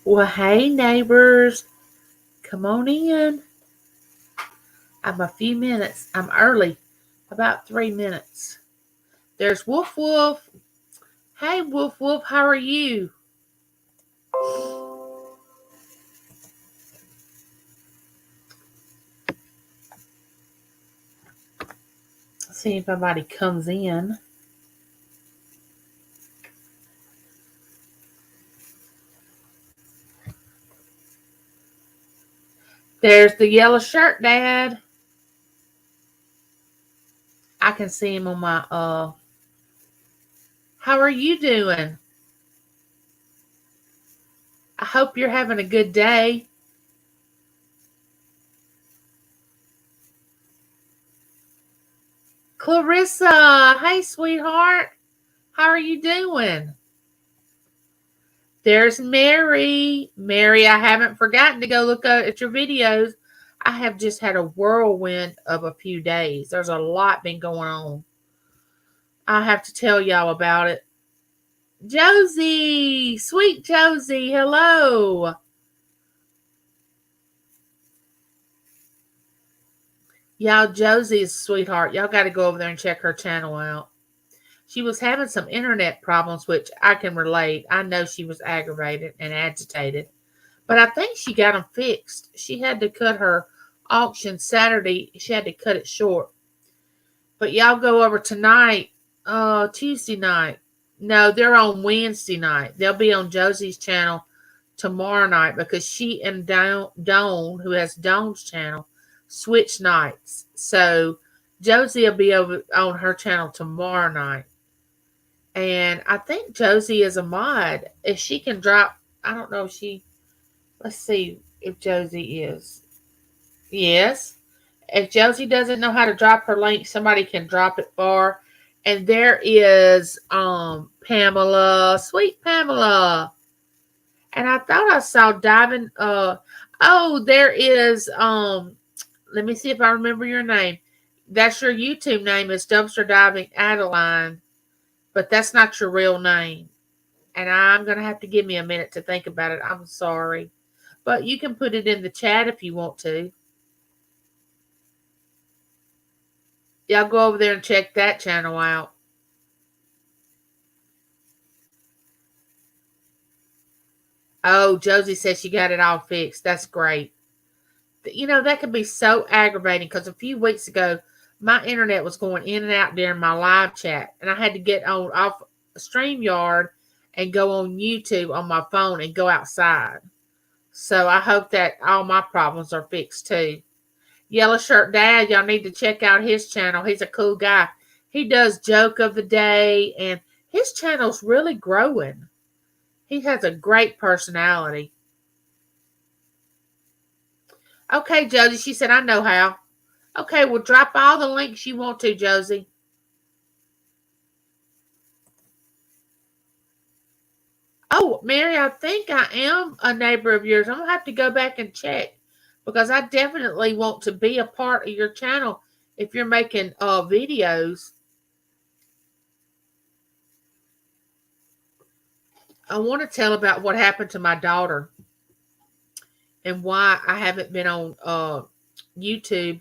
Well, hey, neighbors. Come on in. I'm a few minutes. I'm early. About 3 minutes. There's Woof Woof. Hey, Woof Woof. How are you? See if anybody comes in. There's the yellow shirt dad. I can see him on my How are you doing? I hope you're having a good day. Clarissa, hey sweetheart. How are you doing? There's Mary. Mary, I haven't forgotten to go look at your videos. I have just had a whirlwind of a few days. There's a lot been going on. I have to tell y'all about it. Josie, sweet Josie, hello. Y'all, Josie is a sweetheart. Y'all got to go over there and check her channel out. She was having some internet problems, which I can relate. I know she was aggravated and agitated, but I think she got them fixed. She had to cut her auction Saturday. She had to cut it short. But y'all go over tonight, Tuesday night. No, they're on Wednesday night. They'll be on Josie's channel tomorrow night because she and Dawn, who has Dawn's channel, switch nights. So Josie will be over on her channel tomorrow night. And I think Josie is a mod. If she can drop, I don't know if she, let's see if Josie is. Yes. If Josie doesn't know how to drop her link, somebody can drop it for her. And there is Pamela, sweet Pamela. And I thought I saw diving there is let me see if I remember your name. That's your YouTube name is Dumpster Diving Adeline, but that's not your real name. And I'm gonna have to give me a minute to think about it. I'm sorry. But you can put it in the chat if you want to. Y'all go over there and check that channel out. Oh, Josie says she got it all fixed. That's great. You know, that can be so aggravating because a few weeks ago, my internet was going in and out during my live chat, and I had to get on off StreamYard and go on YouTube on my phone and go outside. So I hope that all my problems are fixed too. Yellow Shirt Dad, y'all need to check out his channel. He's a cool guy. He does joke of the day, and his channel's really growing. He has a great personality. Okay, Josie, she said, I know how. Okay, well, drop all the links you want to, Josie. Oh, Mary, I think I am a neighbor of yours. I'm going to have to go back and check because I definitely want to be a part of your channel if you're making videos. I want to tell about what happened to my daughter and why I haven't been on YouTube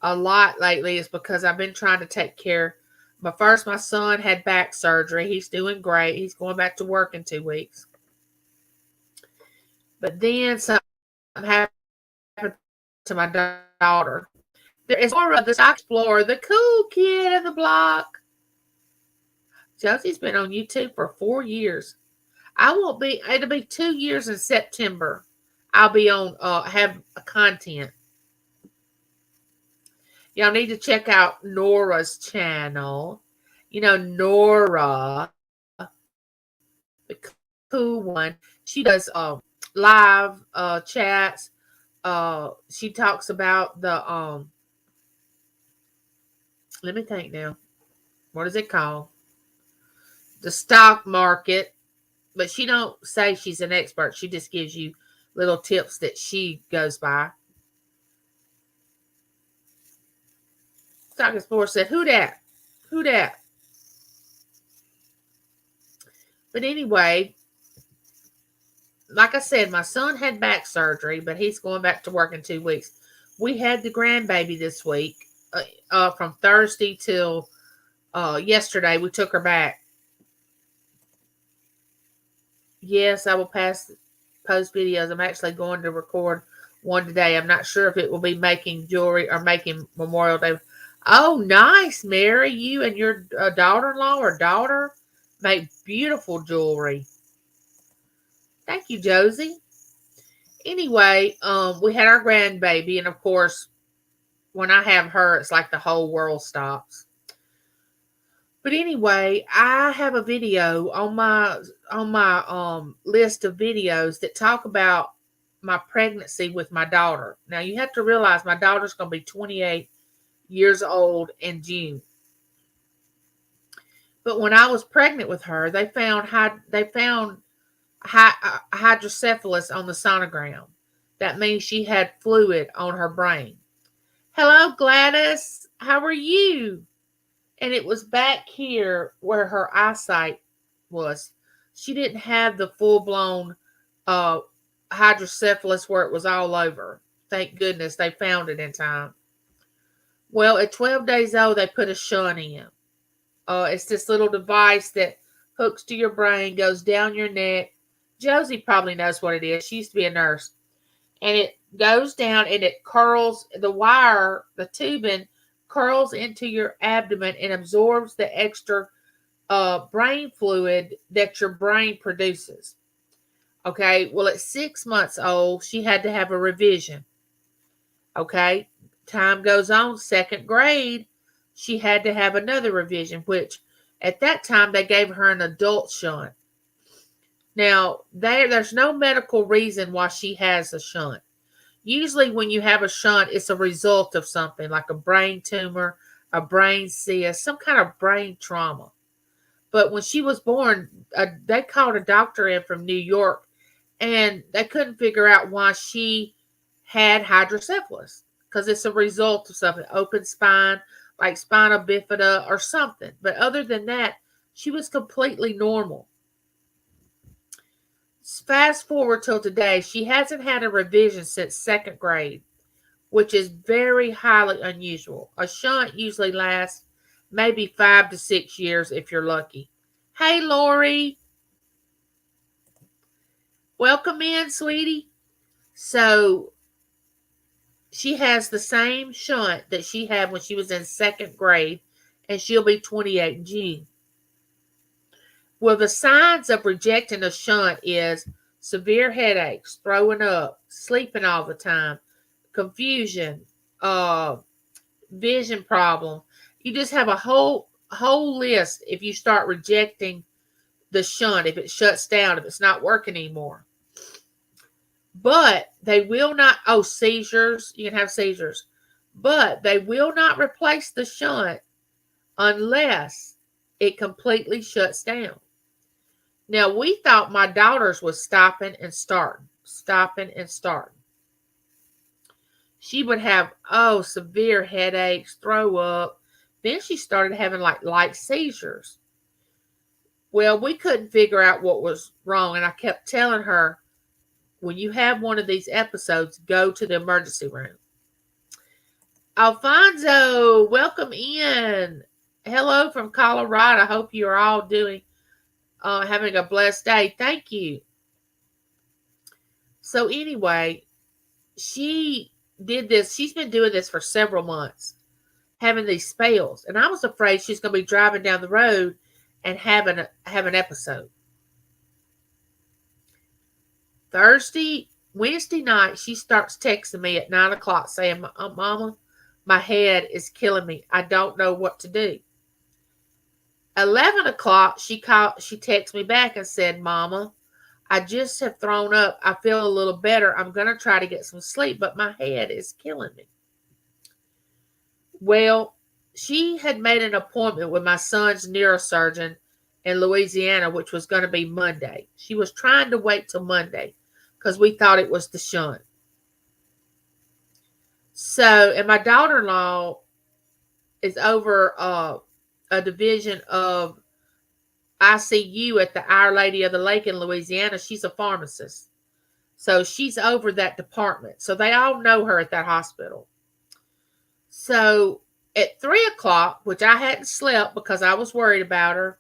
a lot lately is because I've been trying to take care. My son had back surgery. He's doing great. He's going back to work in 2 weeks. But then something happened to my daughter. There is Laura, the Stock Explorer, the cool kid of the block. Josie's been on YouTube for 4 years. It'll be 2 years in September. I'll be on, have a content. Y'all need to check out Nora's channel. You know, Nora, the cool one. She does live chats. She talks about the let me think now. What is it called? The stock market. But she don't say she's an expert. She just gives you little tips that she goes by. Stock Explorer said, "Who dat? Who dat?" But anyway, like I said, my son had back surgery, but he's going back to work in 2 weeks. We had the grandbaby this week, from Thursday till yesterday. We took her back. Yes, I will post videos. I'm actually going to record one today. I'm not sure if it will be making jewelry or making Memorial Day. Oh, nice, Mary. You and your daughter-in-law or daughter make beautiful jewelry. Thank you, Josie. Anyway, we had our grandbaby, and of course, when I have her, it's like the whole world stops. But anyway, I have a video on my list of videos that talk about my pregnancy with my daughter. Now you have to realize my daughter's going to be 28 years old in June. But when I was pregnant with her, they found hydrocephalus on the sonogram. That means she had fluid on her brain. Hello, Gladys. How are you? And it was back here where her eyesight was. She didn't have the full-blown hydrocephalus where it was all over. Thank goodness they found it in time. Well, at 12 days old, they put a shunt in. It's this little device that hooks to your brain, goes down your neck. Josie probably knows what it is. She used to be a nurse. And it goes down and it curls the wire, the tubing curls into your abdomen and absorbs the extra brain fluid that your brain produces. Okay, well, at 6 months old, she had to have a revision. Okay, time goes on, second grade, she had to have another revision, which at that time they gave her an adult shunt. Now, there's no medical reason why she has a shunt. Usually when you have a shunt, it's a result of something like a brain tumor, a brain cyst, some kind of brain trauma. But when she was born, they called a doctor in from New York, and they couldn't figure out why she had hydrocephalus, because it's a result of something, open spine, like spina bifida or something. But other than that, she was completely normal. Fast forward till today, she hasn't had a revision since second grade, which is very highly unusual. A shunt usually lasts maybe 5 to 6 years if you're lucky. Hey, Lori. Welcome in, sweetie. So she has the same shunt that she had when she was in second grade, and she'll be 28 in June. Well, the signs of rejecting a shunt is severe headaches, throwing up, sleeping all the time, confusion, vision problem. You just have a whole list if you start rejecting the shunt, if it shuts down, if it's not working anymore. But they will not, seizures, you can have seizures, but they will not replace the shunt unless it completely shuts down. Now, we thought my daughter's was stopping and starting. She would have, severe headaches, throw up. Then she started having like light seizures. Well, we couldn't figure out what was wrong. And I kept telling her, when you have one of these episodes, go to the emergency room. Alfonso, welcome in. Hello from Colorado. I hope you're all having a blessed day. Thank you. So anyway, she did this. She's been doing this for several months, having these spells. And I was afraid she's going to be driving down the road and have an episode. Wednesday night, she starts texting me at 9 o'clock saying, Mama, my head is killing me. I don't know what to do. 11 o'clock, she texted me back and said, Mama, I just have thrown up. I feel a little better. I'm going to try to get some sleep, but my head is killing me. Well, she had made an appointment with my son's neurosurgeon in Louisiana, which was going to be Monday. She was trying to wait till Monday because we thought it was the shunt. So, and my daughter-in-law is over a division of ICU at the Our Lady of the Lake in Louisiana. She's a pharmacist. So she's over that department. So they all know her at that hospital. So at 3 o'clock, which I hadn't slept because I was worried about her,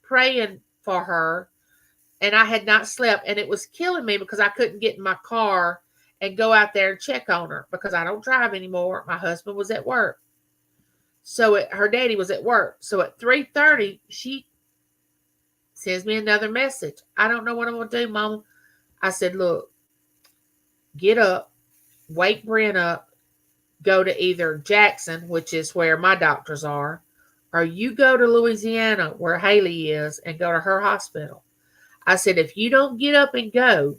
praying for her, and I had not slept, and it was killing me because I couldn't get in my car and go out there and check on her because I don't drive anymore. My husband was at work. So her daddy was at work. So at 3:30, she sends me another message. I don't know what I'm going to do, Mama. I said, look, get up, wake Brent up, go to either Jackson, which is where my doctors are, or you go to Louisiana where Haley is and go to her hospital. I said, if you don't get up and go,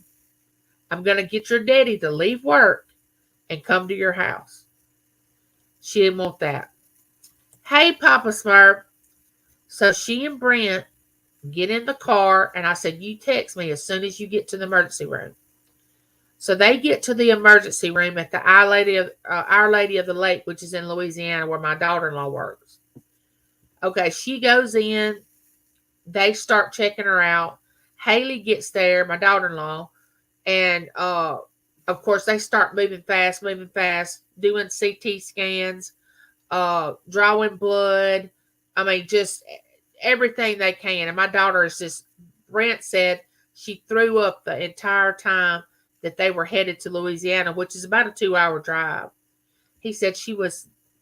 I'm going to get your daddy to leave work and come to your house. She didn't want that. Hey, Papa Smurf. So she and Brent get in the car, and I said, you text me as soon as you get to the emergency room. So they get to the emergency room at the Our Lady of the Lake, which is in Louisiana, where my daughter-in-law works. Okay, she goes in. They start checking her out. Haley gets there, my daughter-in-law, and of course they start moving fast, doing CT scans, drawing blood. I mean, just everything they can. And my daughter is just, Brent said she threw up the entire time that they were headed to Louisiana, which is about a 2-hour drive. He said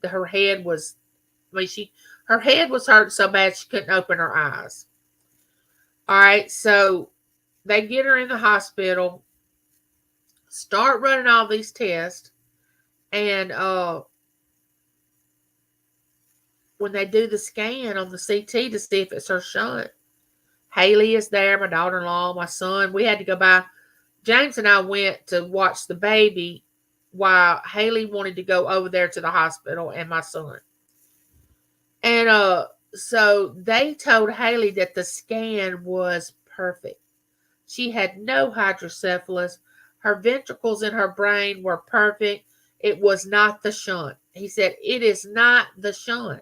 her head was hurting so bad she couldn't open her eyes. All right, so they get her in the hospital, start running all these tests, and when they do the scan on the CT to see if it's her shunt, Haley is there, my daughter-in-law, my son. We had to go by. James and I went to watch the baby while Haley wanted to go over there to the hospital and my son. And so they told Haley that the scan was perfect. She had no hydrocephalus. Her ventricles in her brain were perfect. It was not the shunt. He said, it is not the shunt.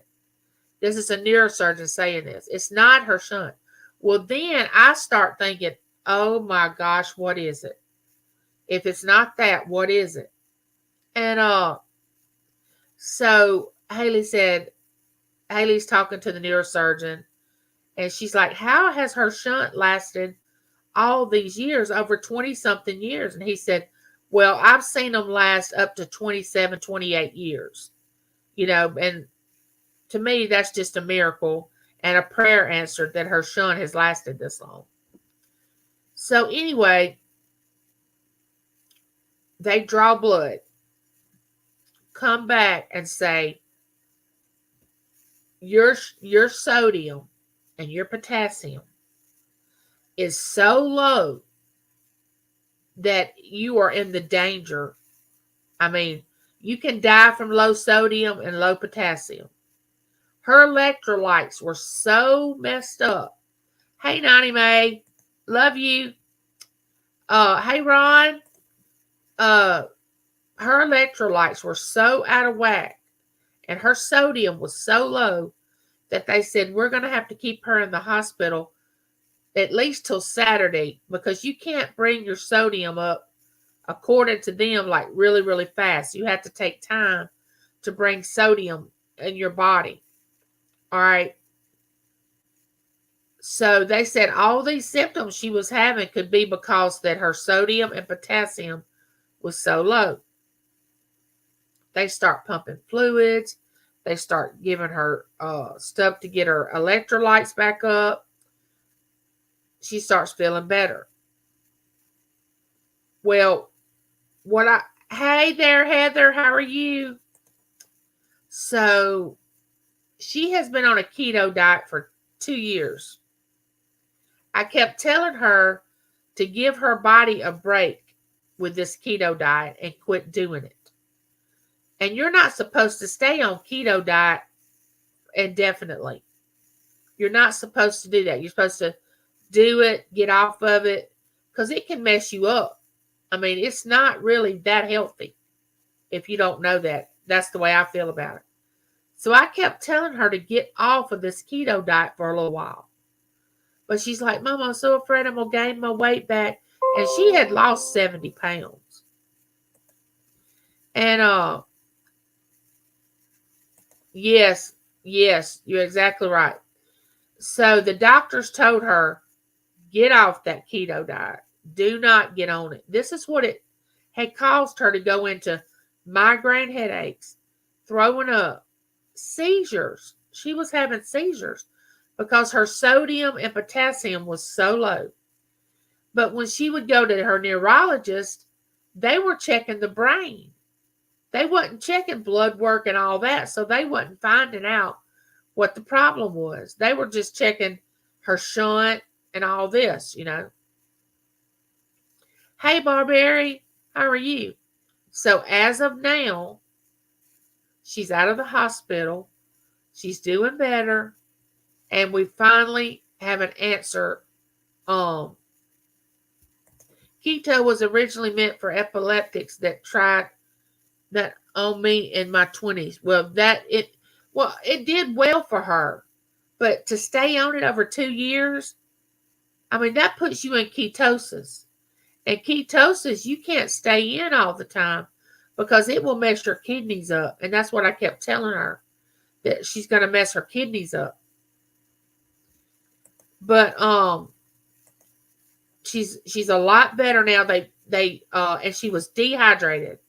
This is a neurosurgeon saying this. It's not her shunt. Well, then I start thinking, oh my gosh, what is it? If it's not that, what is it? And so Haley's talking to the neurosurgeon, and she's like, how has her shunt lasted all these years, over 20-something years? And he said, well, I've seen them last up to 27, 28 years. And to me, that's just a miracle and a prayer answered that her shunt has lasted this long. So anyway, they draw blood, come back and say, your sodium and your potassium is so low that you are in the danger. I mean, you can die from low sodium and low potassium. Her electrolytes were so messed up. Hey, Nani Mae, love you. Hey, Ron. Her electrolytes were so out of whack, and her sodium was so low that they said, we're going to have to keep her in the hospital at least till Saturday, because you can't bring your sodium up, according to them, like really, really fast. You have to take time to bring sodium in your body. All right. So they said all these symptoms she was having could be because that her sodium and potassium was so low. They start pumping fluids. They start giving her stuff to get her electrolytes back up. She starts feeling better. Well, hey there, Heather, how are you? So she has been on a keto diet for 2 years. I kept telling her to give her body a break with this keto diet and quit doing it. And you're not supposed to stay on keto diet indefinitely. You're not supposed to do that. You're supposed to do it, get off of it, because it can mess you up. I mean, it's not really that healthy if you don't know that. That's the way I feel about it. So I kept telling her to get off of this keto diet for a little while. But she's like, Mom, I'm so afraid I'm going to gain my weight back And she had lost 70 pounds. And yes, you're exactly right. So the doctors told her, get off that keto diet. Do not get on it. This is what it had caused her to go into migraine headaches, throwing up, seizures. She was having seizures because her sodium and potassium was so low. But when she would go to her neurologist, they were checking the brain. They wasn't checking blood work and all that, so they wasn't finding out what the problem was. They were just checking her shunt and all this, you know. Hey, Barbary, how are you? So as of now, she's out of the hospital. She's doing better. And we finally have an answer. Keto was originally meant for epileptics that tried that on me in my 20s. It did well for her. But to stay on it over 2 years, I mean, that puts you in ketosis. And ketosis, you can't stay in all the time because it will mess your kidneys up. And that's what I kept telling her, that she's going to mess her kidneys up. But she's a lot better now. And she was dehydrated.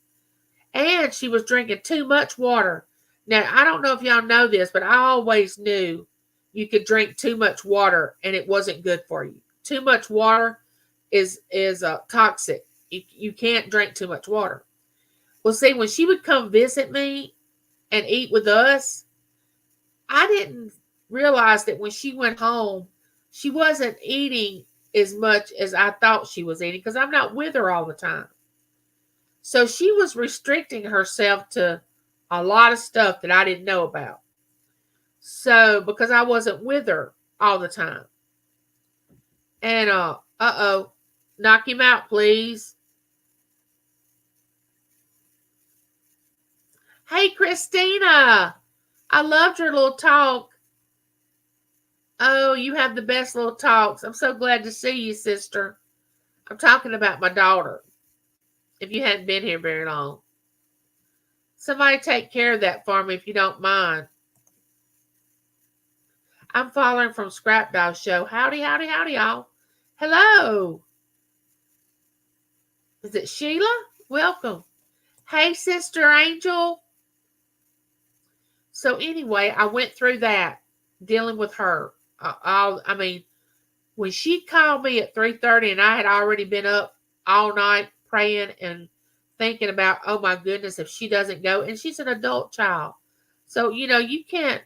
And she was drinking too much water. Now, I don't know if y'all know this, but I always knew you could drink too much water and it wasn't good for you. Too much water is toxic. You can't drink too much water. Well, see, when she would come visit me and eat with us, I didn't realize that when she went home, she wasn't eating as much as I thought she was eating because I'm not with her all the time. So she was restricting herself to a lot of stuff that I didn't know about. So, because I wasn't with her all the time. And, knock him out, please. Hey, Christina. I loved your little talk. Oh, you have the best little talks. I'm so glad to see you, sister. I'm talking about my daughter. If you hadn't been here very long. Somebody take care of that for me if you don't mind. I'm following from Scrap Doll Show. Howdy, howdy, howdy, y'all. Hello. Is it Sheila? Welcome. Hey, Sister Angel. So anyway, I went through that, dealing with her. When she called me at 3:30 and I had already been up all night praying and thinking about, oh my goodness, if she doesn't go, and she's an adult child. So, you can't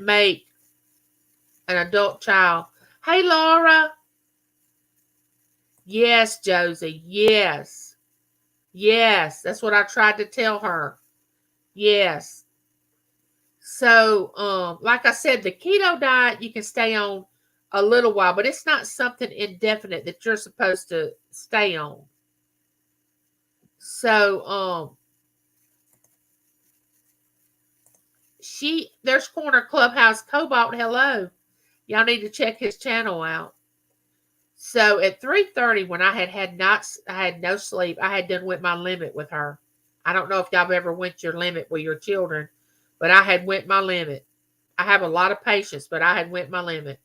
make an adult child. Hey, Laura. Yes, Josie. Yes. That's what I tried to tell her. Yes. So, like I said, the keto diet, you can stay on a little while, but it's not something indefinite that you're supposed to stay on. So, there's Corner Clubhouse Cobalt. Hello. Y'all need to check his channel out. So at 3:30, when I had no sleep, I had done went my limit with her. I don't know if y'all ever went your limit with your children, but I had went my limit. I have a lot of patience, but I had went my limit.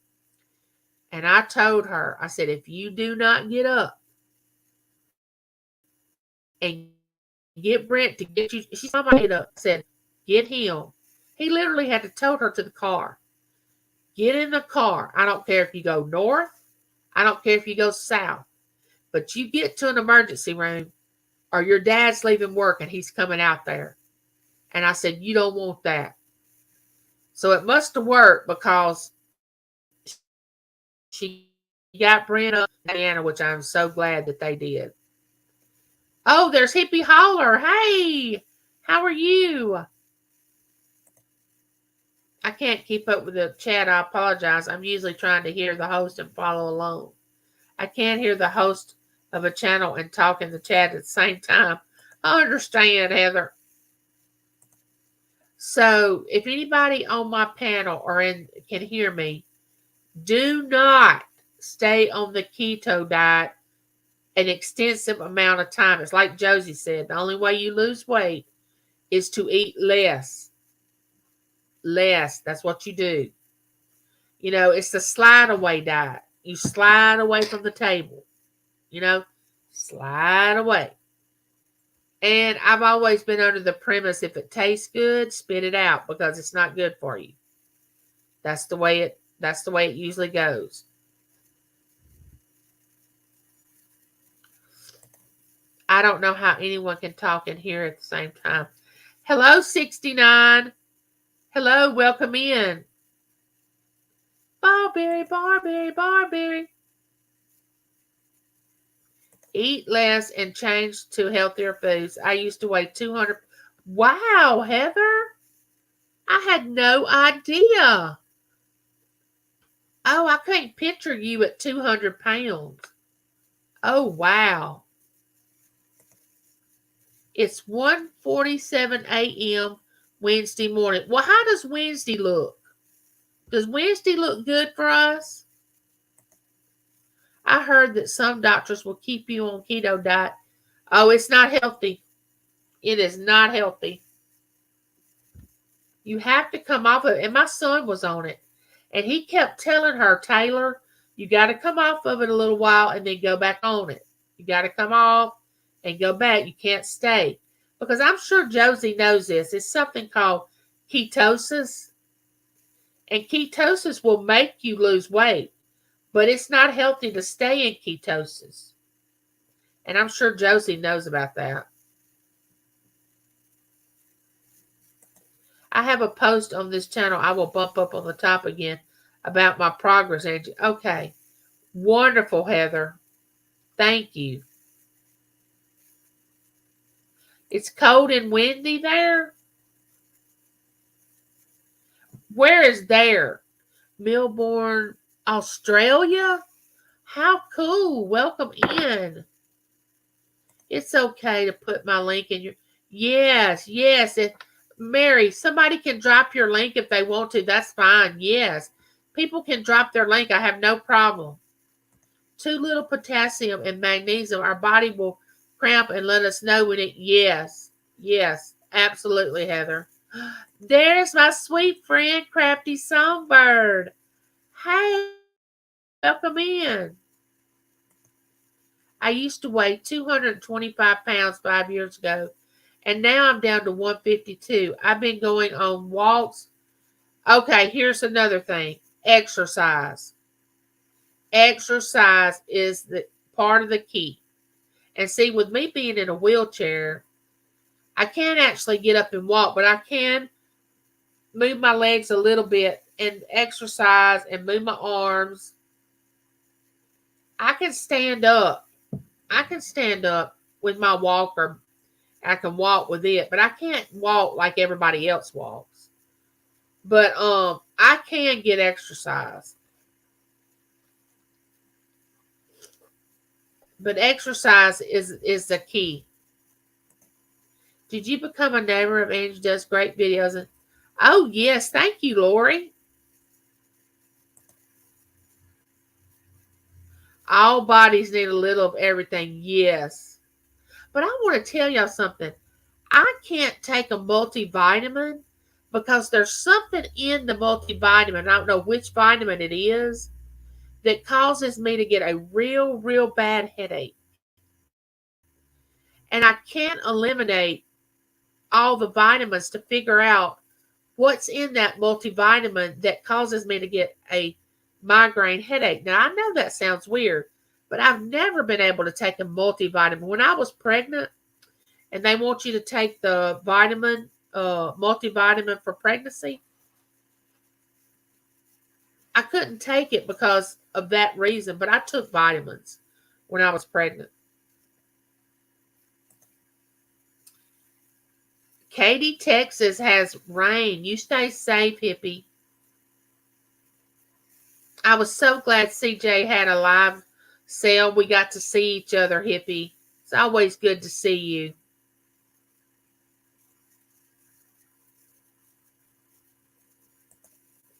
And I told her, I said, if you do not get up and get Brent to get you, she's on my head up, said, get him. He literally had to tow her to the car. Get in the car. I don't care if you go north. I don't care if you go south. But you get to an emergency room or your dad's leaving work and he's coming out there. And I said, you don't want that. So it must have worked because she got Brent up in Diana, which I'm so glad that they did. Oh, there's Hippie Holler. Hey, how are you? I can't keep up with the chat. I apologize. I'm usually trying to hear the host and follow along. I can't hear the host of a channel and talk in the chat at the same time. I understand, Heather. So if anybody on my panel can hear me, do not stay on the keto diet an extensive amount of time. It's like Josie said, the only way you lose weight is to eat less. Less. That's what you do. You know, it's the slide away diet. You slide away from the table. You know, slide away. And I've always been under the premise, if it tastes good, spit it out because it's not good for you. That's the way it usually goes. I don't know how anyone can talk and hear at the same time. Hello, 69. Hello, welcome in. Barberry, Barberry, Barberry. Eat less and change to healthier foods. I used to weigh 200. Wow, Heather. I had no idea. Oh, I can't picture you at 200 pounds. Oh, wow. It's 1:47 a.m. Wednesday morning. Well, how does Wednesday look? Does Wednesday look good for us? I heard that some doctors will keep you on keto diet. Oh, it's not healthy. It is not healthy. You have to come off of it. And my son was on it. And he kept telling her, Taylor, you got to come off of it a little while and then go back on it. You got to come off and go back. You can't stay. Because I'm sure Josie knows this. It's something called ketosis. And ketosis will make you lose weight. But it's not healthy to stay in ketosis. And I'm sure Josie knows about that. I have a post on this channel I will bump up on the top again about my progress, Angie. Okay. Wonderful, Heather. Thank you. It's cold and windy there? Where is there? Melbourne, Australia? How cool. Welcome in. It's okay to put my link in your... Yes. Mary, somebody can drop your link if they want to. That's fine. Yes. People can drop their link. I have no problem. Too little potassium and magnesium. Our body will cramp and let us know when it... Yes. Absolutely, Heather. There's my sweet friend, Crafty Songbird. Hey, welcome in. I used to weigh 225 pounds 5 years ago, and now I'm down to 152. I've been going on walks. Okay, here's another thing. Exercise. Exercise is the part of the key. And see, with me being in a wheelchair, I can't actually get up and walk, but I can move my legs a little bit and exercise and move my arms. I can stand up. With my walker. I can walk with it, but I can't walk like everybody else walks. But I can get exercise. But exercise is the key. Did you become a neighbor of Angie? Does great videos? Oh, yes. Thank you, Lori. All bodies need a little of everything. Yes. But I want to tell y'all something. I can't take a multivitamin because there's something in the multivitamin, I don't know which vitamin it is, that causes me to get a real bad headache. And I can't eliminate all the vitamins to figure out what's in that multivitamin that causes me to get a migraine headache. Now, I know that sounds weird, but I've never been able to take a multivitamin. When I was pregnant, and they want you to take the multivitamin for pregnancy, I couldn't take it because of that reason, but I took vitamins when I was pregnant. Katy, Texas has rain. You stay safe, hippie. I was so glad CJ had a live sale. We got to see each other, hippie. It's always good to see you.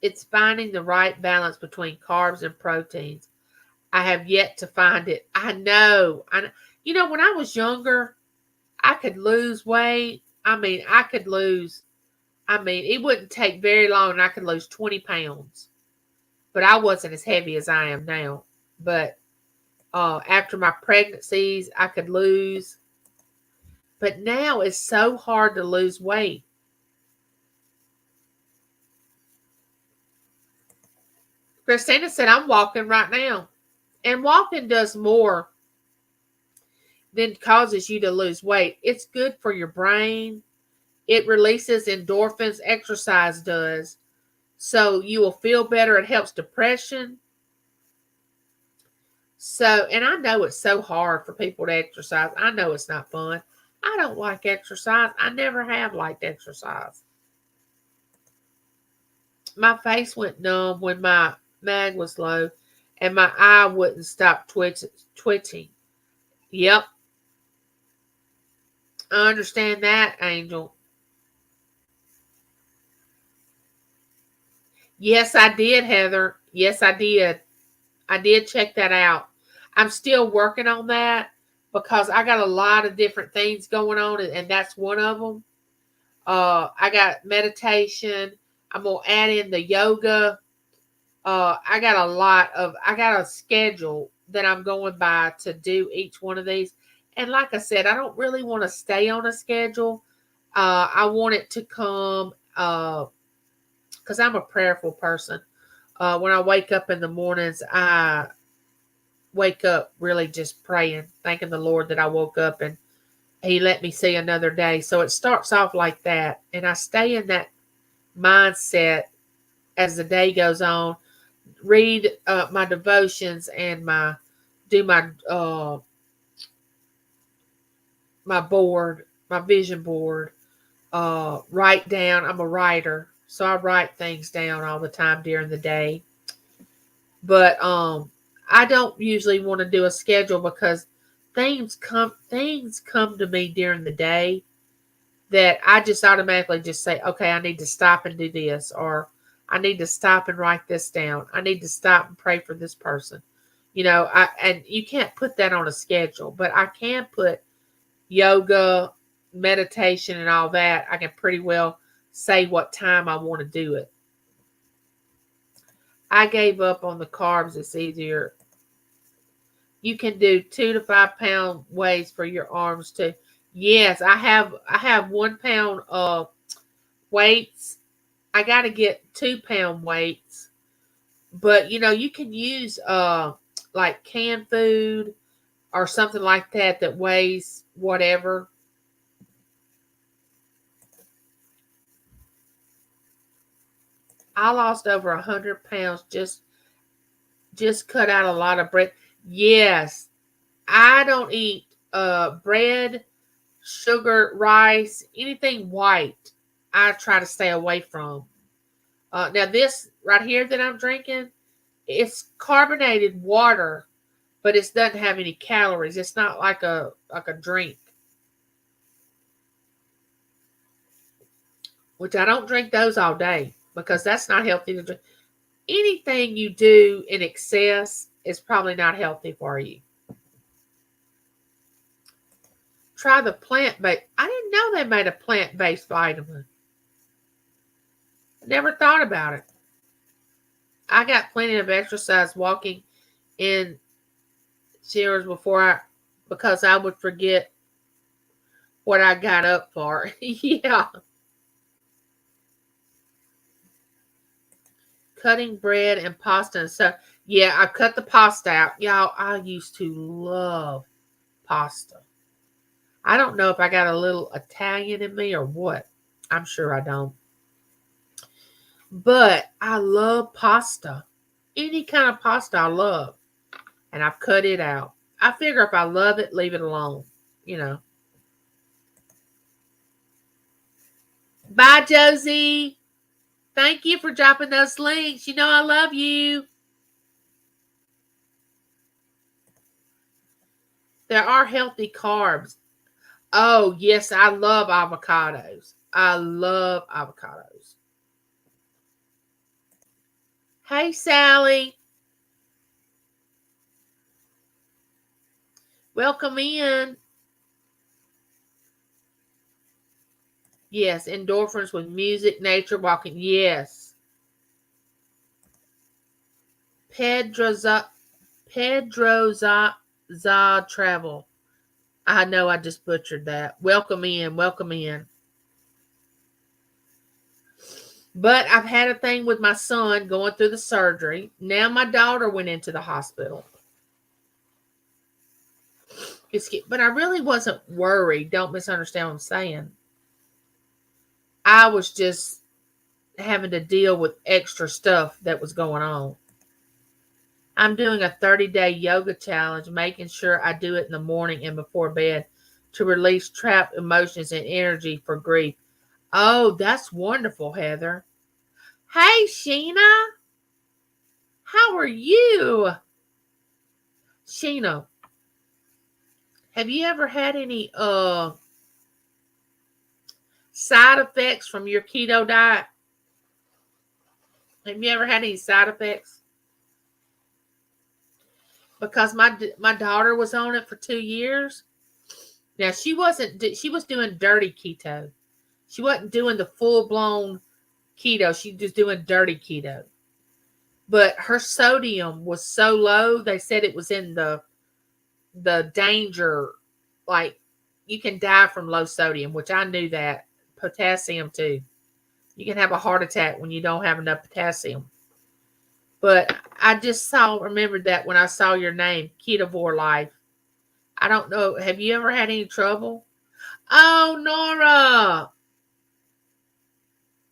It's finding the right balance between carbs and proteins. I have yet to find it. I know. You know, when I was younger, I could lose weight. I could lose. It wouldn't take very long and I could lose 20 pounds. But I wasn't as heavy as I am now. But after my pregnancies, I could lose. But now it's so hard to lose weight. Christina said, I'm walking right now. And walking does more than causes you to lose weight. It's good for your brain. It releases endorphins, exercise does. So you will feel better. It helps depression. So, and I know it's so hard for people to exercise. I know it's not fun. I don't like exercise. I never have liked exercise. My face went numb when my mag was low and my eye wouldn't stop twitching. Yep. I understand that, Angel. Yes, I did, Heather. Yes, I did. I did check that out. I'm still working on that because I got a lot of different things going on, and that's one of them. I got meditation. I'm gonna add in the yoga. I got a schedule that I'm going by to do each one of these. And like I said, I don't really want to stay on a schedule. I want it to come because I'm a prayerful person. When I wake up in the mornings, I wake up really just praying, thanking the Lord that I woke up and He let me see another day. So it starts off like that. And I stay in that mindset as the day goes on. Read my devotions and do my board, my vision board. Write down. I'm a writer, so I write things down all the time during the day. But I don't usually want to do a schedule because things come to me during the day that I just automatically just say, okay, I need to stop and do this, or I need to stop and write this down. I need to stop and pray for this person. And you can't put that on a schedule, but I can put yoga, meditation, and all that. I can pretty well say what time I want to do it. I gave up on the carbs. It's easier. You can do 2 to 5 pound weights for your arms too. Yes, I have 1 pound of weights. I got to get 2 pound weights, but you can use like canned food or something like that weighs whatever. I lost over 100 pounds. Just cut out a lot of bread. Yes, I don't eat bread, sugar, rice, anything white. I try to stay away from. Now this right here that I'm drinking, it's carbonated water, but it doesn't have any calories. It's not like a drink, which I don't drink those all day because that's not healthy to drink. Anything you do in excess is probably not healthy for you. Try the plant-based. I didn't know they made a plant-based vitamin. Never thought about it. I got plenty of exercise walking in Sears because I would forget what I got up for. Yeah. Cutting bread and pasta and stuff. Yeah, I cut the pasta out. Y'all, I used to love pasta. I don't know if I got a little Italian in me or what. I'm sure I don't. But I love pasta. Any kind of pasta I love. And I've cut it out. I figure if I love it, leave it alone. You know. Bye, Josie. Thank you for dropping those links. You know I love you. There are healthy carbs. Oh, yes, I love avocados. I love avocados. Hey, Sally. Welcome in. Yes, endorphins with music, nature, walking. Yes. Pedroza Travel. I know I just butchered that. Welcome in. Welcome in. But I've had a thing with my son going through the surgery. Now my daughter went into the hospital. But I really wasn't worried. Don't misunderstand what I'm saying. I was just having to deal with extra stuff that was going on. I'm doing a 30-day yoga challenge, making sure I do it in the morning and before bed to release trapped emotions and energy for grief. Oh, that's wonderful, Heather. Hey, Sheena. How are you? Sheena, have you ever had any side effects from your keto diet? Have you ever had any side effects? Because my daughter was on it for 2 years. Now she was doing dirty keto. She wasn't doing the full blown keto. She was doing dirty keto. But her sodium was so low, they said it was in the danger, like you can die from low sodium, which I knew that. Potassium too. You can have a heart attack when you don't have enough potassium. But I just remembered that when I saw your name, Ketovore Life. I don't know. Have you ever had any trouble? Oh, Nora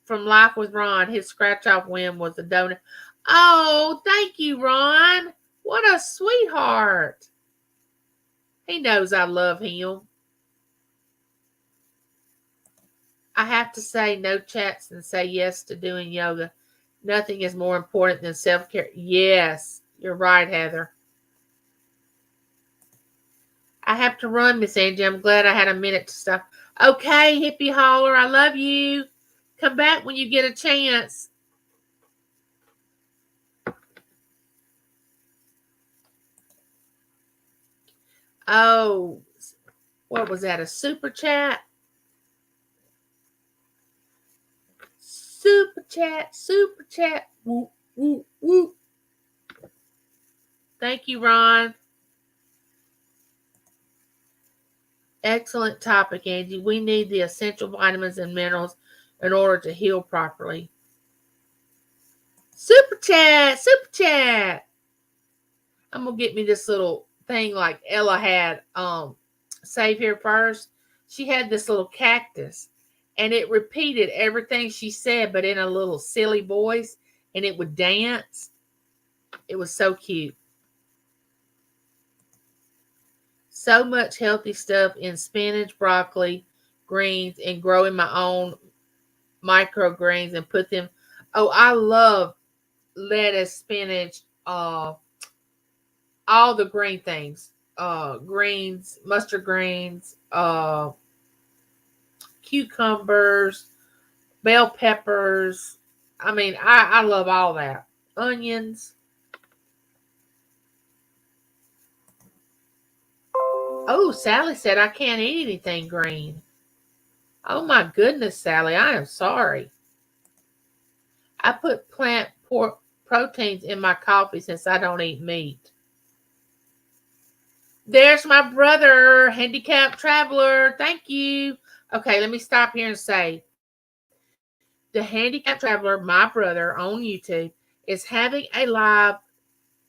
from Life with Ron. His scratch off win was a donut. Oh, thank you, Ron. What a sweetheart. He knows I love him. I have to say no chats and say yes to doing yoga. Nothing is more important than self-care. Yes, you're right, Heather. I have to run, Miss Angie. I'm glad I had a minute to stop. Okay, hippie holler, I love you. Come back when you get a chance. Oh, what was that? A super chat? Super chat, super chat. Woo, woo, woo. Thank you, Ron. Excellent topic, Angie. We need the essential vitamins and minerals in order to heal properly. Super chat, super chat. I'm gonna get me this little thing like Ella had. Save here first. She had this little cactus, and it repeated everything she said, but in a little silly voice, and it would dance. It was so cute. So much healthy stuff in spinach, broccoli, greens, and growing my own microgreens and put them. Oh, I love lettuce, spinach, all the green things. Greens, mustard greens, cucumbers, bell peppers. I mean, I love all that. Onions. Oh, Sally said I can't eat anything green. Oh my goodness, Sally, I am sorry. I put plant proteins in my coffee since I don't eat meat. There's my brother, handicapped traveler. Thank you. Okay, let me stop here and say the handicapped traveler, my brother on YouTube, is having a live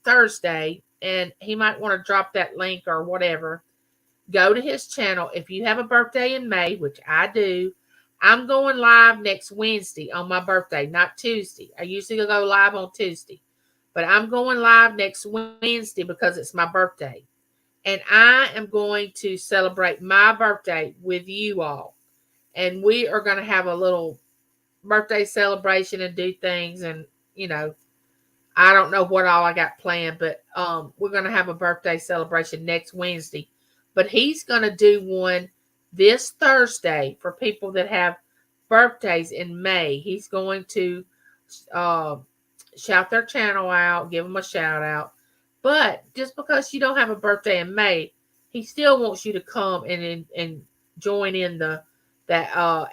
Thursday, and he might want to drop that link or whatever. Go to his channel. If you have a birthday in May, which I do, I'm going live next Wednesday on my birthday, not Tuesday. I usually go live on Tuesday, but I'm going live next Wednesday because it's my birthday. And I am going to celebrate my birthday with you all. And we are going to have a little birthday celebration and do things. And, I don't know what all I got planned, but we're going to have a birthday celebration next Wednesday. But he's going to do one this Thursday for people that have birthdays in May. He's going to shout their channel out, give them a shout out. But just because you don't have a birthday in May He still wants you to come and join in that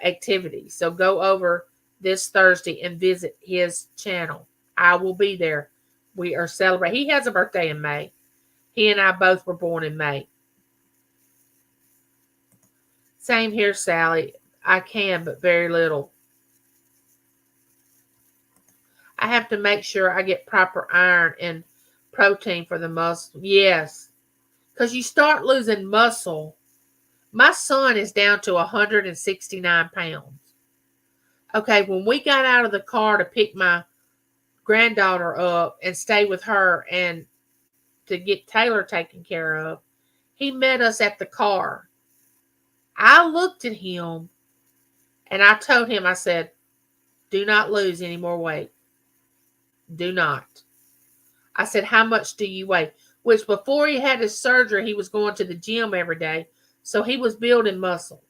activity. So go over this Thursday and visit his channel. I will be there. We are celebrating. He has a birthday in May. He and I both were born in May. Same here, Sally. I can, but very little. I have to make sure I get proper iron and protein for the muscle. Yes, because you start losing muscle. My son is down to 169 pounds. Okay, when we got out of the car to pick my granddaughter up and stay with her and to get Taylor taken care of, he met us at the car. I looked at him and I told him, I said, do not lose any more weight. Do not. I said, how much do you weigh? Which before he had his surgery, he was going to the gym every day. So he was building muscle.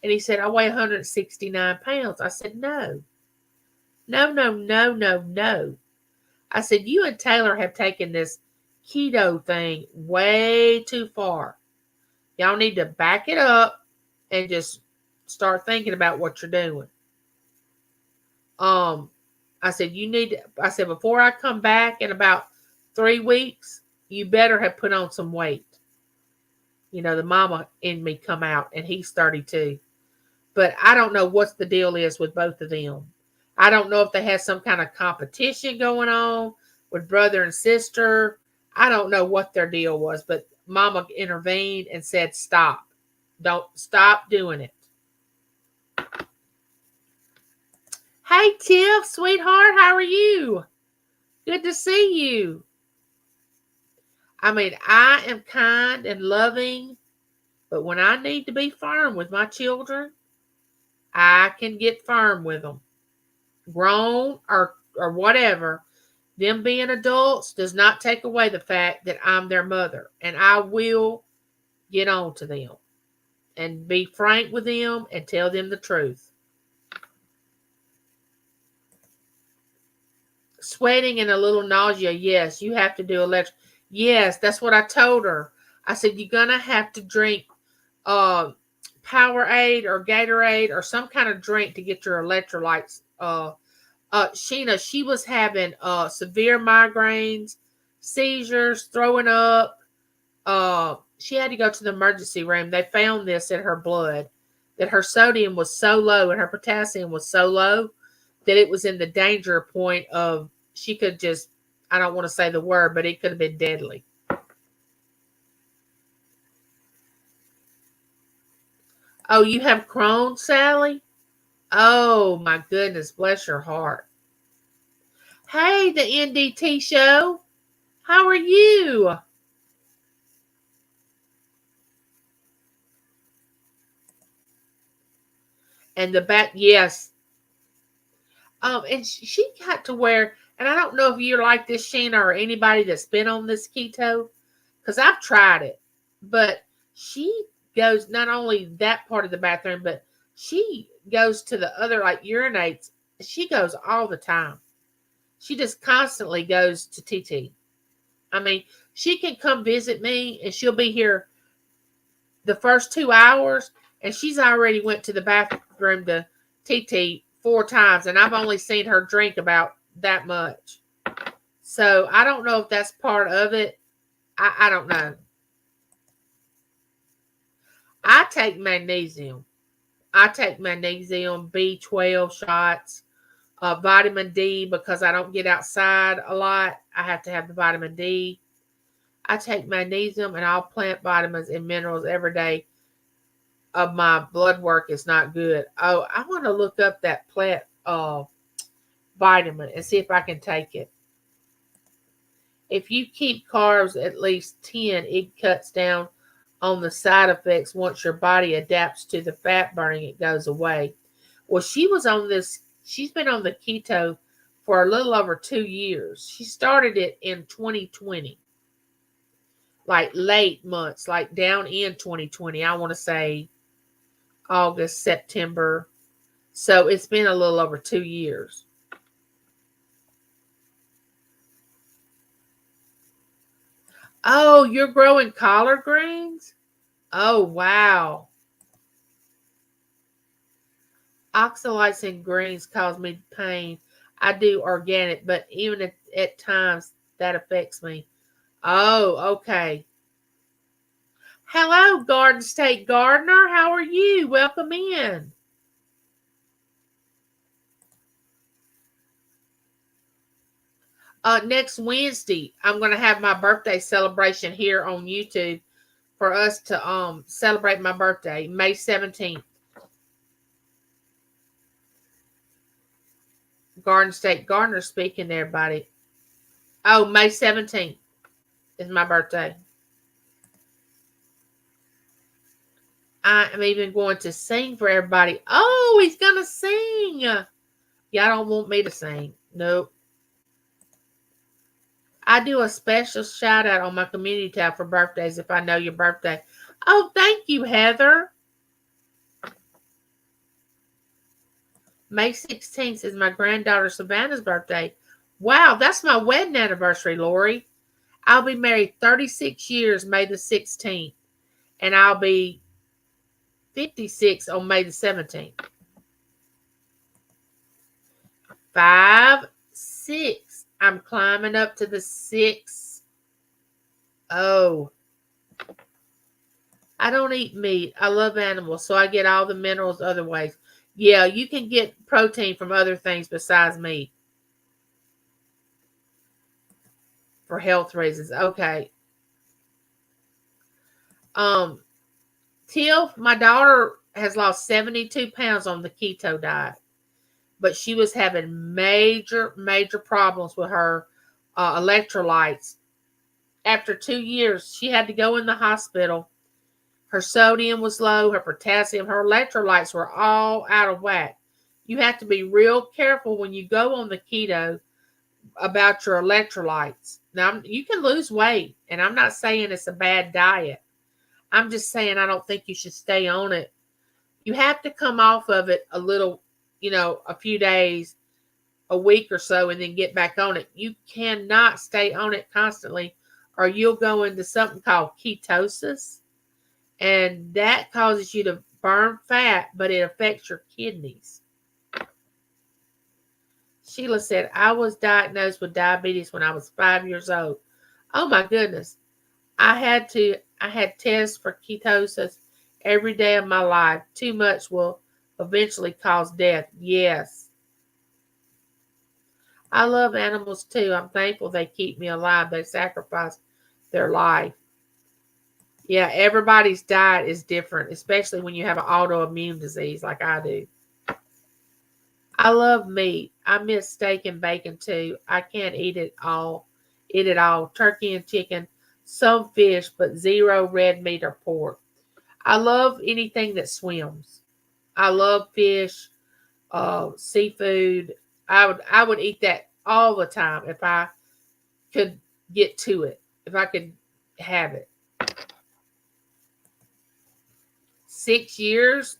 And he said, I weigh 169 pounds. I said, no. No, no, no, no, no. I said, you and Taylor have taken this keto thing way too far. Y'all need to back it up and just start thinking about what you're doing. I said, I said, before I come back in about 3 weeks, you better have put on some weight. You know, the mama in me come out, and he's 32. But I don't know what the deal is with both of them. I don't know if they had some kind of competition going on with brother and sister. I don't know what their deal was, but mama intervened and said, stop. Don't stop doing it. Hey, Tiff, sweetheart, how are you? Good to see you. I mean, I am kind and loving, but when I need to be firm with my children, I can get firm with them. Grown or whatever, them being adults does not take away the fact that I'm their mother, and I will get on to them and be frank with them and tell them the truth. Sweating and a little nausea, yes, you have to do electric. Yes, that's what I told her. I said, you're going to have to drink Powerade or Gatorade or some kind of drink to get your electrolytes. Sheena, she was having severe migraines, seizures, throwing up. She had to go to the emergency room. They found this in her blood, that her sodium was so low and her potassium was so low that it was in the danger point of, she could just, I don't want to say the word, but it could have been deadly. Oh, you have Crohn's, Sally? Oh, my goodness. Bless your heart. Hey, the NDT show. How are you? And the back, yes. And she got to where, and I don't know if you're like this, Sheena, or anybody that's been on this keto, because I've tried it, but she goes not only that part of the bathroom, but she goes to the other, like urinates. She goes all the time. She just constantly goes to TT. I mean, she can come visit me, and she'll be here the first 2 hours, and she's already went to the bathroom to TT 4 times, and I've only seen her drink about that much. So I don't know if that's part of it. I don't know. I take magnesium. I take magnesium, B12 shots, vitamin D, because I don't get outside a lot. I have to have the vitamin D. I take magnesium and all plant vitamins and minerals every day. Of my blood work is not good. Oh, I want to look up that plant vitamin and see if I can take it. If you keep carbs at least 10, it cuts down on the side effects. Once your body adapts to the fat burning, it goes away. Well, she's been on the keto for a little over 2 years. She started it in 2020. Like late months, like down in 2020. I want to say August, September. So it's been a little over 2 years. Oh, you're growing collard greens? Oh, wow. Oxalizing greens cause me pain. I do organic, but even at times that affects me. Oh, okay. Hello, Garden State Gardener. How are you? Welcome in. Next Wednesday, I'm going to have my birthday celebration here on YouTube for us to celebrate my birthday, May 17th. Garden State Gardener speaking to everybody. Oh, May 17th is my birthday. I am even going to sing for everybody. Oh, he's going to sing. Y'all don't want me to sing. Nope. I do a special shout out on my community tab for birthdays if I know your birthday. Oh, thank you, Heather. May 16th is my granddaughter Savannah's birthday. Wow, that's my wedding anniversary, Lori. I'll be married 36 years May the 16th, and I'll be 56 on May the 17th. 5, 6. I'm climbing up to the 6. Oh. I don't eat meat. I love animals, so I get all the minerals other ways. Yeah, you can get protein from other things besides meat for health reasons. Okay. Um, Tiff, my daughter has lost 72 pounds on the keto diet, but she was having major problems with her electrolytes. After 2 years, she had to go in the hospital. Her sodium was low, her potassium, her electrolytes were all out of whack. You have to be real careful when you go on the keto about your electrolytes. Now, you can lose weight, and I'm not saying it's a bad diet. I'm just saying I don't think you should stay on it. You have to come off of it a little, a few days, a week or so, and then get back on it. You cannot stay on it constantly, or you'll go into something called ketosis, and that causes you to burn fat, but it affects your kidneys. Sheila said, I was diagnosed with diabetes when I was 5 years old. Oh my goodness. I had tests for ketosis every day of my life. Too much will eventually cause death. Yes. I love animals too. I'm thankful they keep me alive. They sacrifice their life. Yeah, everybody's diet is different, especially when you have an autoimmune disease like I do. I love meat. I miss steak and bacon too. I can't eat it all. Eat it all. Turkey and chicken, some fish, but zero red meat or pork. I love anything that swims. I love fish, seafood. I would eat that all the time if I could get to it. If I could have it. 6 years?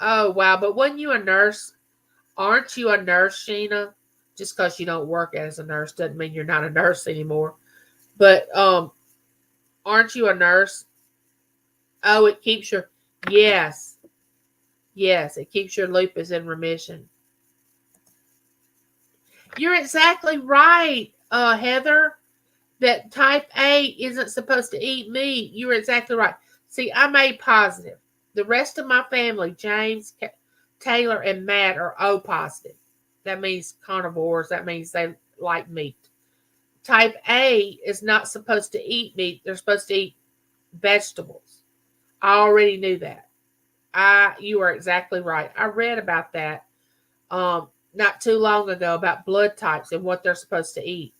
Oh wow! But wasn't you a nurse? Aren't you a nurse, Sheena? Just because you don't work as a nurse doesn't mean you're not a nurse anymore. But aren't you a nurse? Oh, it keeps your yes, yes, it keeps your lupus in remission. You're exactly right, Heather. That type A isn't supposed to eat meat. You were exactly right. See, I'm A positive. The rest of my family, James, Taylor, and Matt, are O positive. That means carnivores. That means they like meat. Type A is not supposed to eat meat. They're supposed to eat vegetables. I already knew that. You are exactly right. I read about that not too long ago about blood types and what they're supposed to eat.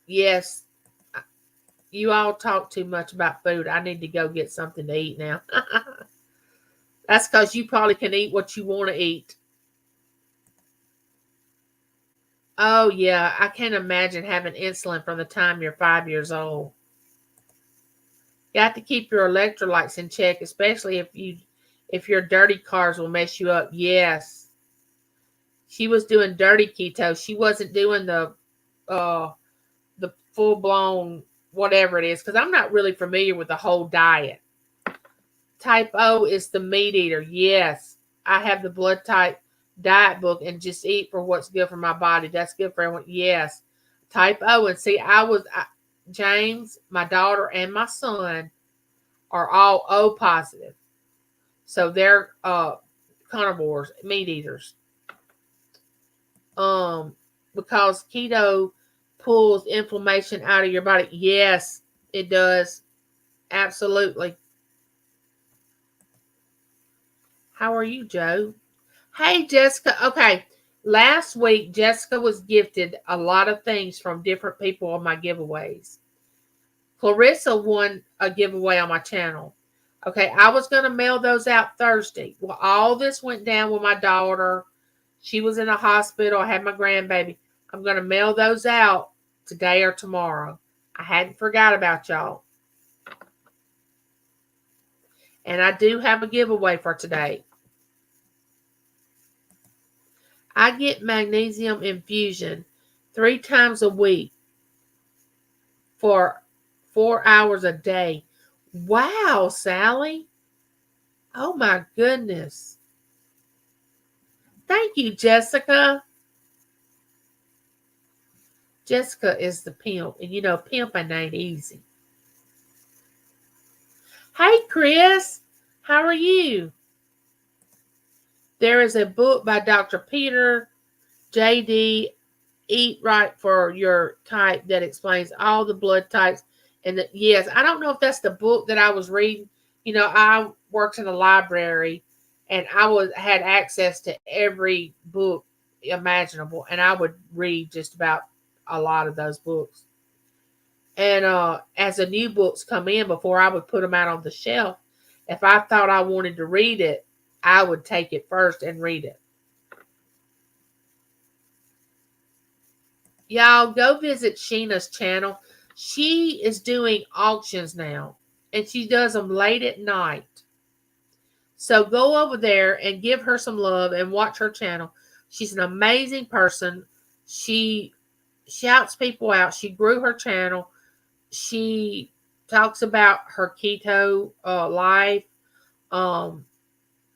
Yes, you all talk too much about food. I need to go get something to eat now. That's because you probably can eat what you want to eat. Oh yeah, I can't imagine having insulin from the time you're 5 years old. You have to keep your electrolytes in check, especially if your dirty carbs will mess you up. Yes. She was doing dirty keto. She wasn't doing the full blown whatever it is, because I'm not really familiar with the whole diet. Type O is the meat eater. Yes, I have the blood type diet book and just eat for what's good for my body. That's good for everyone. Yes, type O. And see, James, my daughter, and my son are all O positive. So they're carnivores, meat eaters. Because keto pulls inflammation out of your body. Yes, it does. Absolutely. How are you, Joe? Hey, Jessica. Okay. Last week, Jessica was gifted a lot of things from different people on my giveaways. Clarissa won a giveaway on my channel. Okay, I was going to mail those out Thursday. Well, all this went down with my daughter. She was in a hospital. I had my grandbaby. I'm going to mail those out today or tomorrow. I hadn't forgot about y'all. And I do have a giveaway for today. I get magnesium infusion 3 times a week for 4 hours a day. Wow, Sally. Oh my goodness. Thank you, Jessica. Jessica is the pimp. And you know, pimping ain't easy. Hey, Chris. How are you? There is a book by Dr. Peter J.D. Eat Right for Your Type that explains all the blood types. And yes, I don't know if that's the book that I was reading. You know, I worked in a library and had access to every book imaginable, and I would read just about a lot of those books. And as the new books come in, before I would put them out on the shelf, if I thought I wanted to read it, I would take it first and read it. Y'all go visit Sheena's channel. She is doing auctions now, and she does them late at night. So go over there and give her some love and watch her channel. She's an amazing person. She shouts people out. She grew her channel. She talks about her keto life.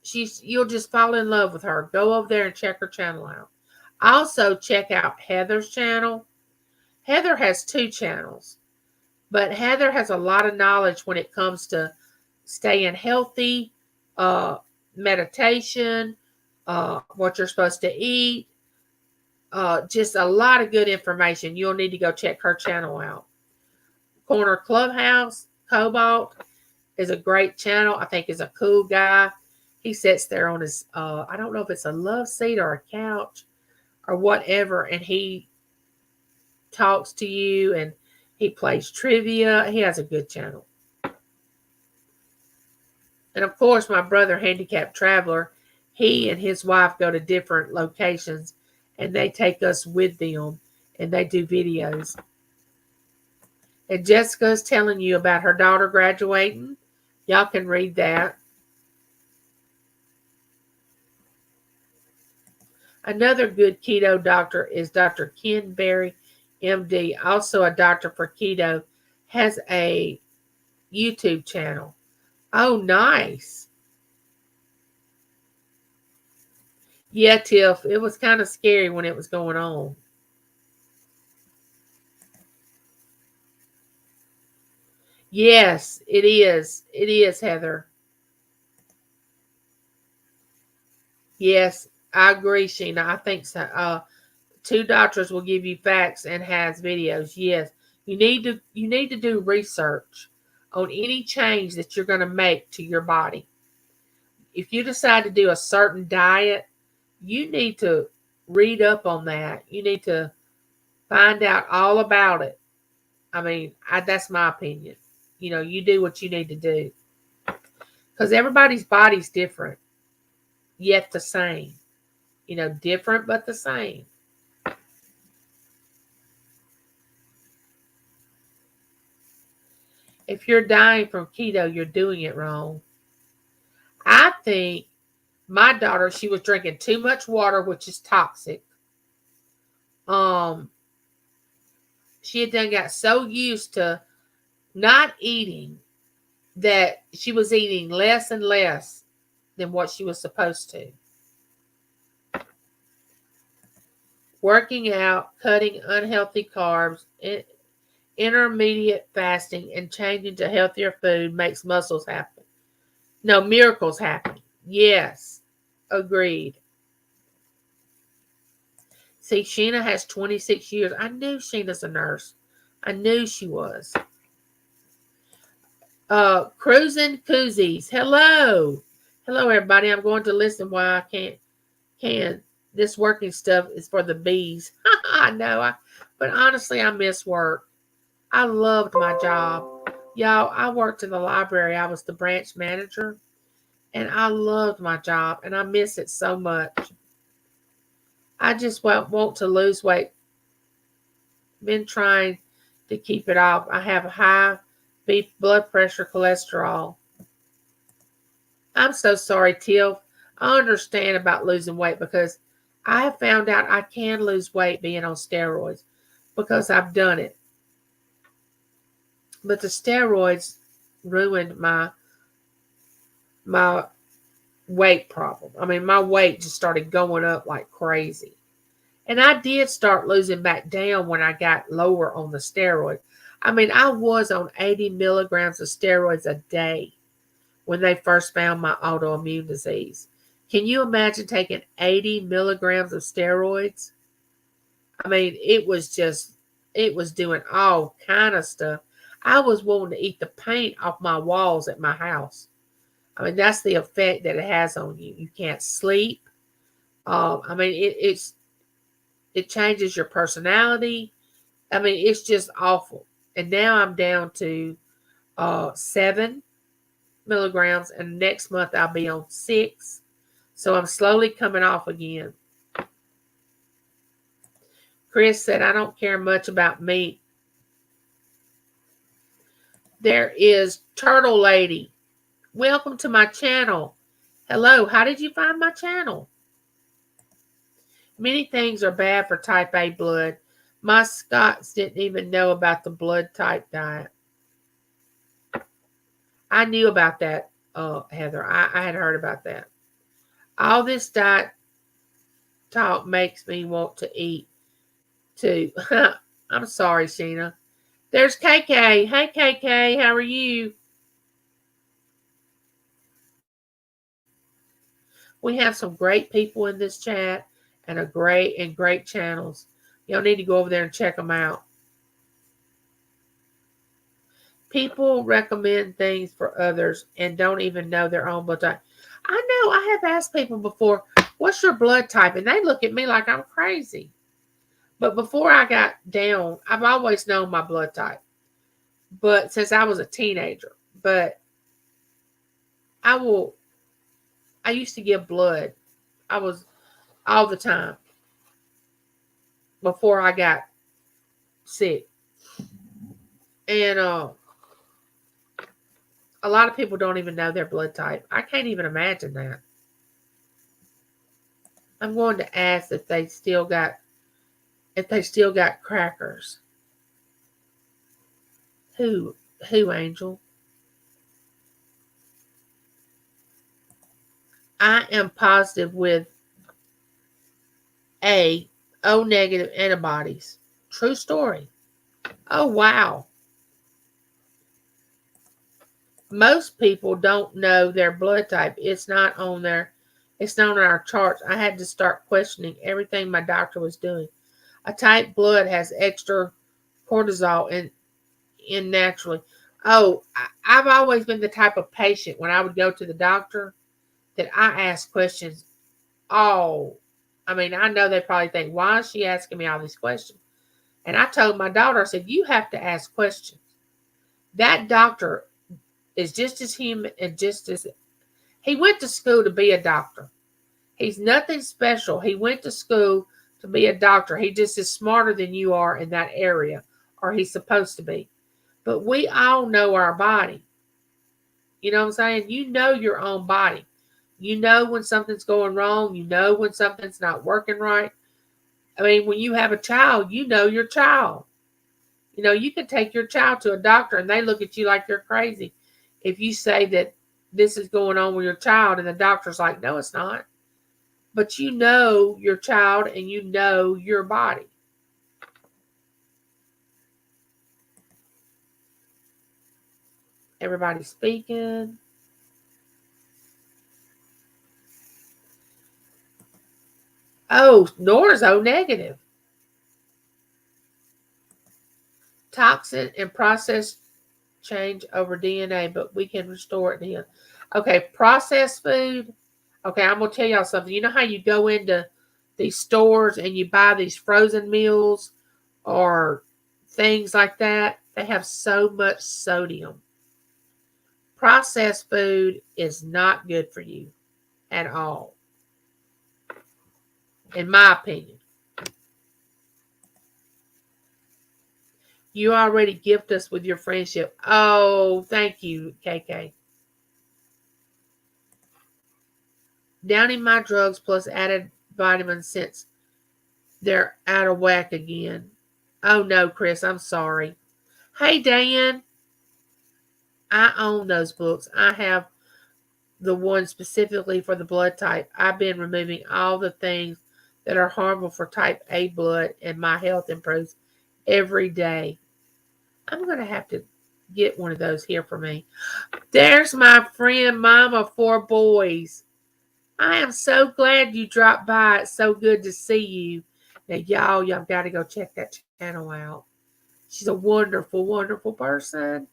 You'll just fall in love with her. Go over there and check her channel out. Also check out Heather's channel. Heather has 2 channels, but Heather has a lot of knowledge when it comes to staying healthy, meditation, what you're supposed to eat, just a lot of good information. You'll need to go check her channel out. Corner Clubhouse, Cobalt is a great channel. I think is a cool guy. He sits there on his, I don't know if it's a love seat or a couch or whatever, and he talks to you and he plays trivia. He has a good channel. And of course, my brother, Handicapped Traveler, he and his wife go to different locations and they take us with them and they do videos. And Jessica's telling you about her daughter graduating. Y'all can read that. Another good keto doctor is Dr. Ken Berry, MD, also a doctor for keto, has a YouTube channel. Oh, nice. Yeah, Tiff, it was kind of scary when it was going on. Yes, it is. It is, Heather. Yes, I agree, Sheena. I think so. 2 doctors will give you facts and has videos. Yes, you need to do research on any change that you're going to make to your body. If you decide to do a certain diet, you need to read up on that. You need to find out all about it. I mean, that's my opinion. You know, you do what you need to do. Because everybody's body's different, yet the same. You know, different but the same. If you're dying from keto, you're doing it wrong. I think My daughter, she was drinking too much water, which is toxic. She had then got so used to not eating that she was eating less and less than what she was supposed to. Working out, cutting unhealthy carbs, intermediate fasting, and changing to healthier food makes muscles happen. No, miracles happen. Yes, agreed. See, Sheena has 26 years. I knew Sheena's a nurse. I knew she was. Cruising Koozies. Hello. Hello, everybody. I'm going to listen while I can. This working stuff is for the bees. I know. But honestly, I miss work. I loved my job. Y'all, I worked in the library. I was the branch manager. And I loved my job. And I miss it so much. I just want to lose weight. Been trying to keep it off. I have a high blood pressure, cholesterol. I'm so sorry, Tiff. I understand about losing weight because I have found out I can lose weight being on steroids because I've done it. But the steroids ruined my weight problem. I mean, my weight just started going up like crazy. And I did start losing back down when I got lower on the steroid. I mean, I was on 80 milligrams of steroids a day when they first found my autoimmune disease. Can you imagine taking 80 milligrams of steroids? I mean, it was doing all kind of stuff. I was wanting to eat the paint off my walls at my house. I mean, that's the effect that it has on you. You can't sleep. I mean, it changes your personality. I mean, it's just awful. And now I'm down to 7 milligrams, and next month I'll be on 6. So I'm slowly coming off again. Chris said, I don't care much about meat. There is Turtle Lady. Welcome to my channel. Hello, how did you find my channel? Many things are bad for type A blood. My Scots didn't even know about the blood type diet. I knew about that, Heather. I had heard about that. All this diet talk makes me want to eat too. I'm sorry, Sheena. There's KK. Hey, KK, how are you? We have some great people in this chat and great channels. Y'all need to go over there and check them out. People recommend things for others and don't even know their own blood type. I know I have asked people before, what's your blood type? And they look at me like I'm crazy. But before I got down, I've always known my blood type. But since I was a teenager. But I used to give blood. I was all the time. Before I got sick. And a lot of people don't even know their blood type. I can't even imagine that. I'm going to ask if they still got crackers. Who, Angel? I am positive with O negative antibodies. True story. Oh, wow. Most people don't know their blood type. It's not on our charts. I had to start questioning everything my doctor was doing. A type blood has extra cortisol in naturally. Oh, I've always been the type of patient when I would go to the doctor that I ask questions. Oh, I mean, I know they probably think, why is she asking me all these questions? And I told my daughter, I said, you have to ask questions. That doctor is just as human and he went to school to be a doctor. He's nothing special. He went to school to be a doctor. He just is smarter than you are in that area, or he's supposed to be. But we all know our body. You know what I'm saying? You know your own body. You know when something's going wrong. You know when something's not working right. I mean, when you have a child, you know your child. You know, you can take your child to a doctor and they look at you like you're crazy if you say that this is going on with your child and the doctor's like, no, it's not. But you know your child and you know your body. Everybody speaking. Oh, Nora's O negative. Toxin and process change over DNA, but we can restore it then. Okay, processed food. Okay, I'm gonna tell y'all something. You know how you go into these stores and you buy these frozen meals or things like that? They have so much sodium. Processed food is not good for you at all, in my opinion. You already gift us with your friendship. Oh, thank you, KK. Downing my drugs plus added vitamins since they're out of whack again. Oh no, Chris, I'm sorry. Hey, Dan, I own those books. I have the one specifically for the blood type. I've been removing all the things that are harmful for type A blood, and my health improves every day. I'm going to have to get one of those here for me. There's my friend, Mom of 4 boys. I am so glad you dropped by. It's so good to see you. Now, y'all got to go check that channel out. She's a wonderful, wonderful person.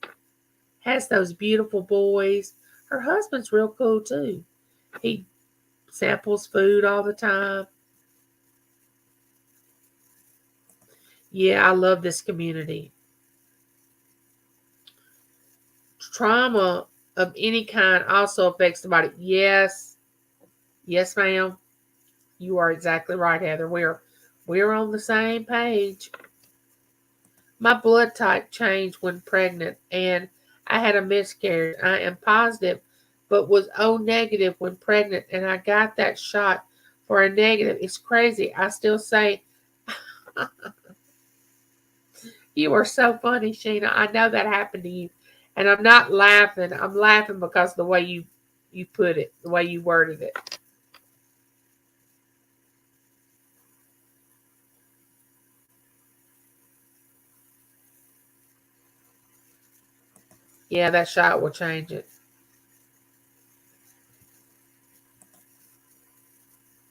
Has those beautiful boys. Her husband's real cool, too. He samples food all the time. Yeah, I love this community. Trauma of any kind also affects the body. Yes. Yes, ma'am. You are exactly right, Heather. We're on the same page. My blood type changed when pregnant and I had a miscarriage. I am positive but was O negative when pregnant and I got that shot for a negative. It's crazy. I still say you are so funny, Sheena. I know that happened to you. And I'm not laughing. I'm laughing because of the way you put it, the way you worded it. Yeah, that shot will change it.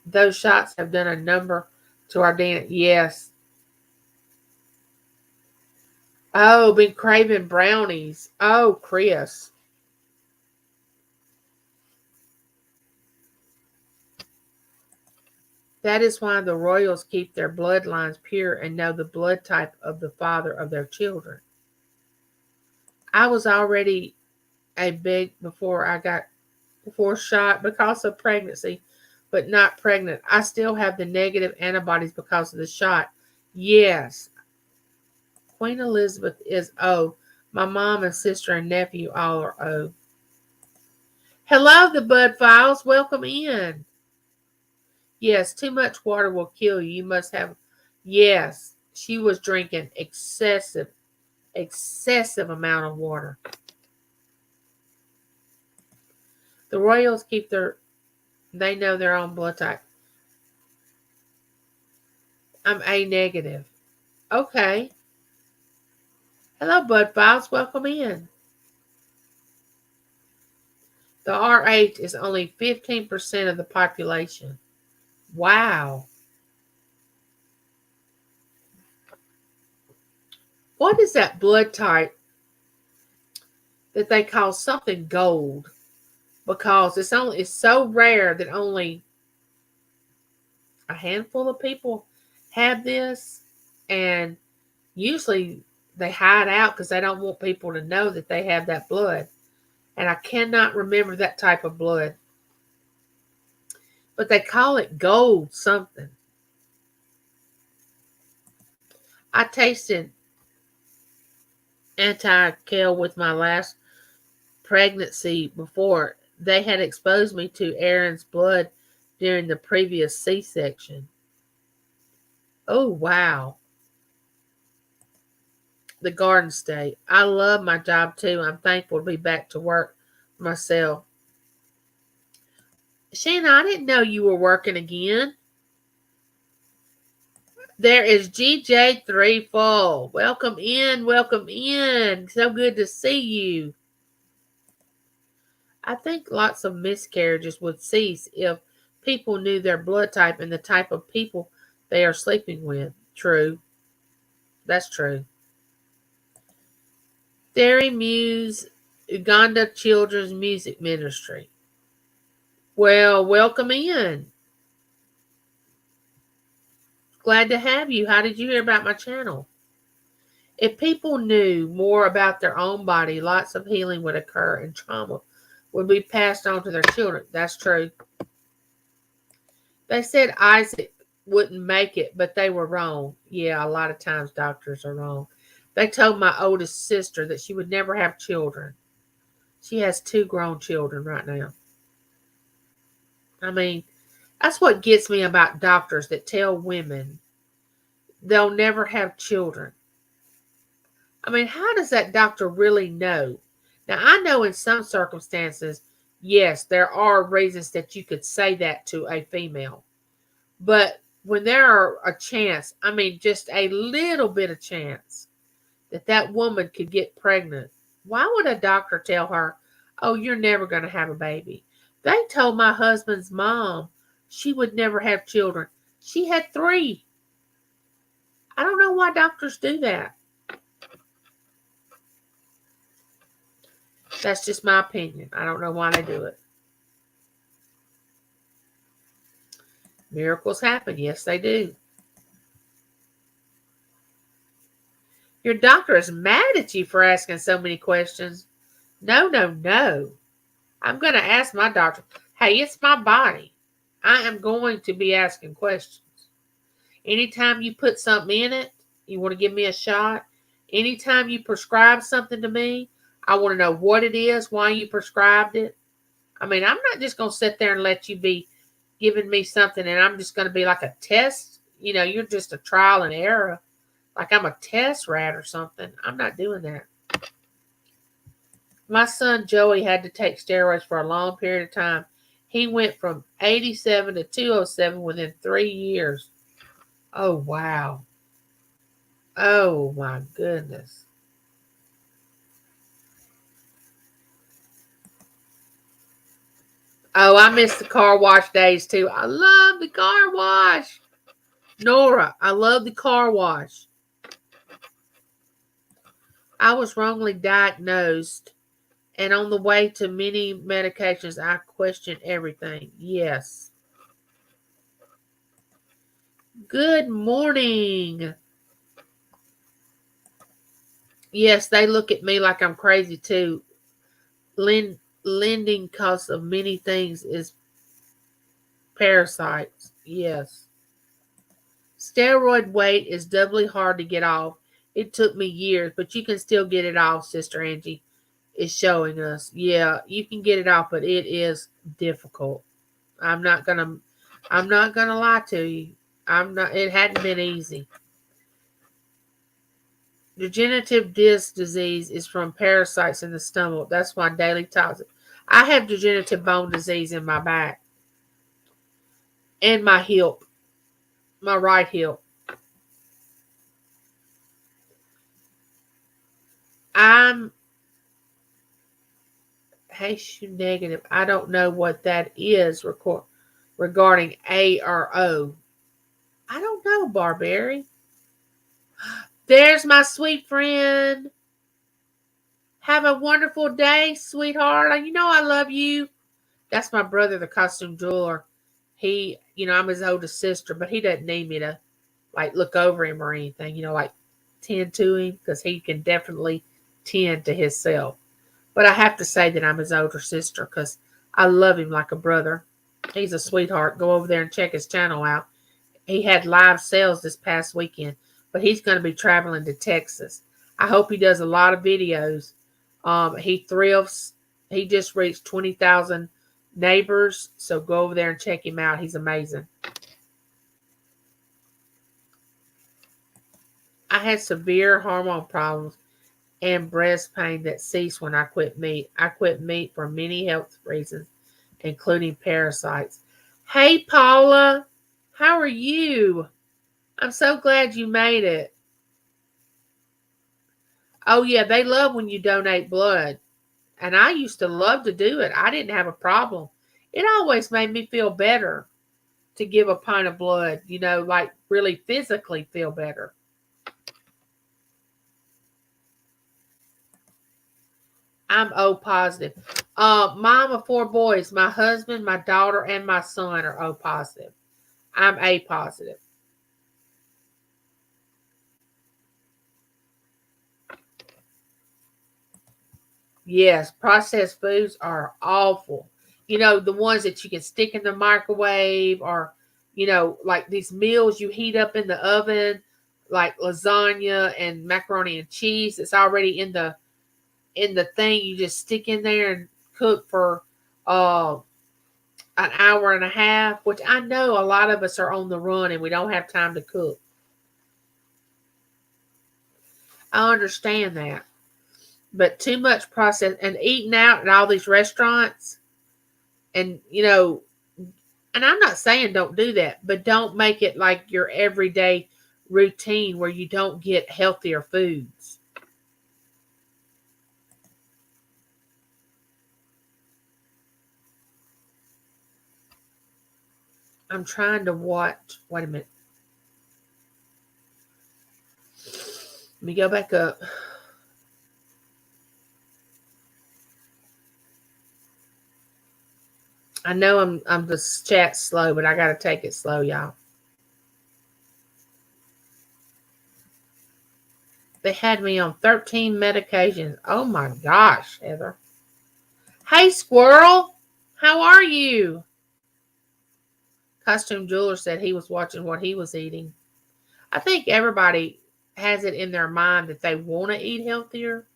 Those shots have done a number to our DNA. Yes. Oh, been craving brownies. Oh, Chris. That is why the royals keep their bloodlines pure and know the blood type of the father of their children. I was already a big before shot because of pregnancy, but not pregnant. I still have the negative antibodies because of the shot. Yes, Queen Elizabeth is O. My mom and sister and nephew all are O. Hello, the Bud Files. Welcome in. Yes, too much water will kill you. You must have. Yes, she was drinking excessive amount of water. The royals they know their own blood type. I'm A negative. Okay. Hello, Bud Files. Welcome in. The RH is only 15% of the population. Wow. What is that blood type that they call something gold? Because it's so rare that only a handful of people have this, and usually they hide out because they don't want people to know that they have that blood. And I cannot remember that type of blood, but they call it gold something. I tasted anti-kel with my last pregnancy before. They had exposed me to Aaron's blood during the previous C-section. Oh, wow. The Garden State. I love my job too. I'm thankful to be back to work myself. Shanna, I didn't know you were working again. There is GJ3 Full. Welcome in. Welcome in. So good to see you. I think lots of miscarriages would cease if people knew their blood type and the type of people they are sleeping with. True. That's true. Theory Muse, Uganda Children's Music Ministry. Well, welcome in. Glad to have you. How did you hear about my channel? If people knew more about their own body, lots of healing would occur and trauma would be passed on to their children. That's true. They said Isaac wouldn't make it, but they were wrong. Yeah, a lot of times doctors are wrong. They told my oldest sister that she would never have children. She has 2 grown children right now. I mean, that's what gets me about doctors that tell women they'll never have children. I mean, how does that doctor really know? Now, I know in some circumstances, yes, there are reasons that you could say that to a female. But when there are a chance, I mean, just a little bit of chance that that woman could get pregnant, why would a doctor tell her, oh, you're never going to have a baby? They told my husband's mom she would never have children. She had 3. I don't know why doctors do that. That's just my opinion. I don't know why they do it. Miracles happen. Yes, they do. Your doctor is mad at you for asking so many questions. No, no, no. I'm going to ask my doctor, hey, it's my body. I am going to be asking questions. Anytime you put something in it, you want to give me a shot. Anytime you prescribe something to me, I want to know what it is, why you prescribed it. I mean, I'm not just going to sit there and let you be giving me something and I'm just going to be like a test. You know, you're just a trial and error. Like I'm a test rat or something. I'm not doing that. My son Joey had to take steroids for a long period of time. He went from 87 to 207 within 3 years. Oh, wow. Oh, my goodness. Oh, I miss the car wash days, too. I love the car wash. Nora, I love the car wash. I was wrongly diagnosed, and on the way to many medications, I questioned everything. Yes. Good morning. Yes, they look at me like I'm crazy, too. Lending cause of many things is parasites. Yes. Steroid weight is doubly hard to get off. It took me years, but you can still get it off, Sister Angie is showing us. Yeah, you can get it off, but it is difficult. I'm not gonna lie to you. It hadn't been easy. Degenerative disc disease is from parasites in the stomach. That's why daily toxic. I have degenerative bone disease in my back and my hip, my right hip. I'm HU negative. I don't know what that is regarding A or O. I don't know, Barberry. There's my sweet friend. Have a wonderful day, sweetheart. You know I love you. That's my brother, the costume jeweler. He, I'm his oldest sister, but he doesn't need me to, like, look over him or anything, like, tend to him, because he can definitely tend to himself. But I have to say that I'm his older sister, because I love him like a brother. He's a sweetheart. Go over there and check his channel out. He had live sales this past weekend, but he's going to be traveling to Texas. I hope he does a lot of videos. He thrives He just reached 20,000 neighbors, so go over there and check him out. He's amazing. I had severe hormone problems and breast pain that ceased when I quit meat. I quit meat for many health reasons, including parasites. Hey, Paula, how are you? I'm so glad you made it. Oh, yeah, they love when you donate blood. And I used to love to do it. I didn't have a problem. It always made me feel better to give a pint of blood, like really physically feel better. I'm O positive. Mom of 4 boys. My husband, my daughter, and my son are O positive. I'm A positive. Yes, processed foods are awful. The ones that you can stick in the microwave, or, like these meals you heat up in the oven, like lasagna and macaroni and cheese. It's already in the thing. You just stick in there and cook for uh an hour and a half, which I know a lot of us are on the run and we don't have time to cook. I understand that. But too much processed and eating out at all these restaurants, and and I'm not saying don't do that, but don't make it like your everyday routine where you don't get healthier foods. I'm trying to watch. Wait a minute. Let me go back up. I know I'm the chat slow, but I gotta take it slow, y'all. They had me on 13 medications. Oh my gosh, Heather. Hey, Squirrel. How are you? Costume Jeweler said he was watching what he was eating. I think everybody has it in their mind that they want to eat healthier,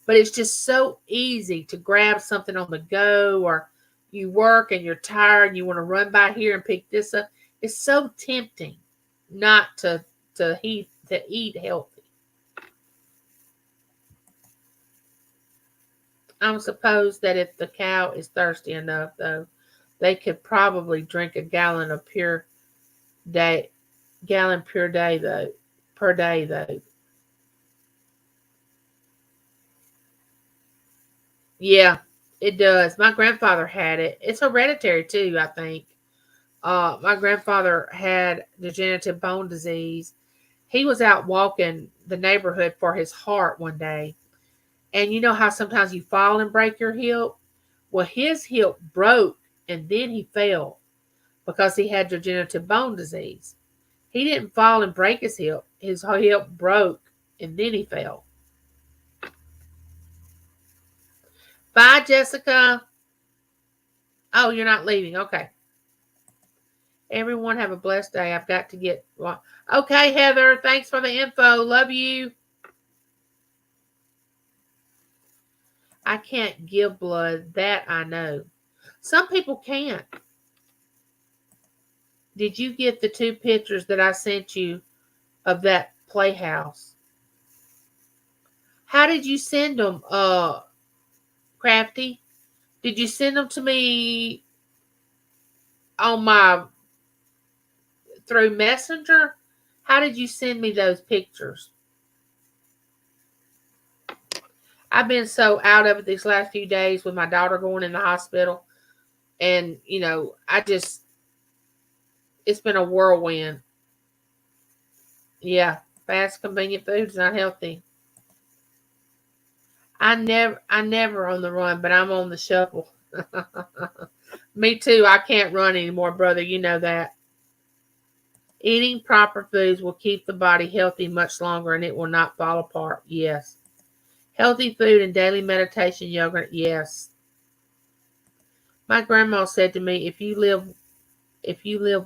but it's just so easy to grab something on the go, or you work and you're tired and you want to run by here and pick this up. It's so tempting not to eat healthy. I'm supposed that if the cow is thirsty enough, though, they could probably drink a day gallon pure day though per day though. Yeah, it does. My grandfather had it. It's hereditary too, I think. My grandfather had degenerative bone disease. He was out walking the neighborhood for his heart one day, and you know how sometimes you fall and break your hip. Well, his hip broke and then he fell because he had degenerative bone disease. He didn't fall and break his hip. His hip broke and then he fell. Bye, Jessica. Oh, you're not leaving. Okay. Everyone have a blessed day. I've got to get. Okay, Heather. Thanks for the info. Love you. I can't give blood. That I know. Some people can't. Did you get the 2 pictures that I sent you of that playhouse? How did you send them, Crafty? Did you send them to me on my through Messenger? How did you send me those pictures? I've been so out of it these last few days with my daughter going in the hospital. And, it's been a whirlwind. Yeah, fast, convenient food is not healthy. I never on the run, but I'm on the shuffle. Me too. I can't run anymore, brother. You know that. Eating proper foods will keep the body healthy much longer and it will not fall apart. Yes. Healthy food and daily meditation, yoga. Yes. My grandma said to me, if you live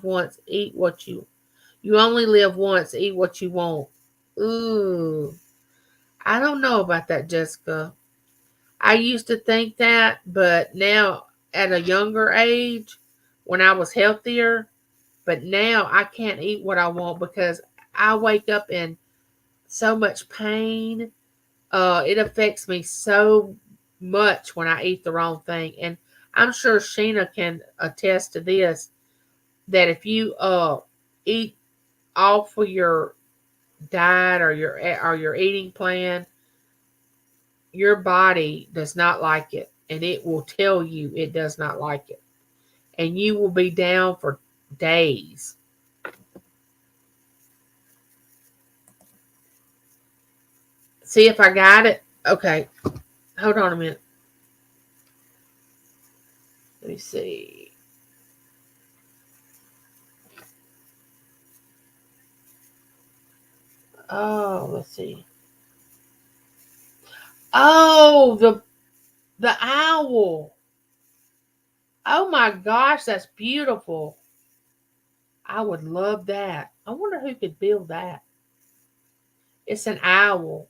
once, eat what you only live once, eat what you want. Ooh. I don't know about that, Jessica. I used to think that, but now at a younger age, when I was healthier, but now I can't eat what I want because I wake up in so much pain. It affects me so much when I eat the wrong thing. And I'm sure Sheena can attest to this, that if you eat off of your diet or your eating plan, your body does not like it, and it will tell you it does not like it, and you will be down for days. See if I got it. Okay, hold on a minute. Let me see. Oh, let's see. Oh, the owl. Oh my gosh, that's beautiful. I would love that. I wonder who could build that. It's an owl.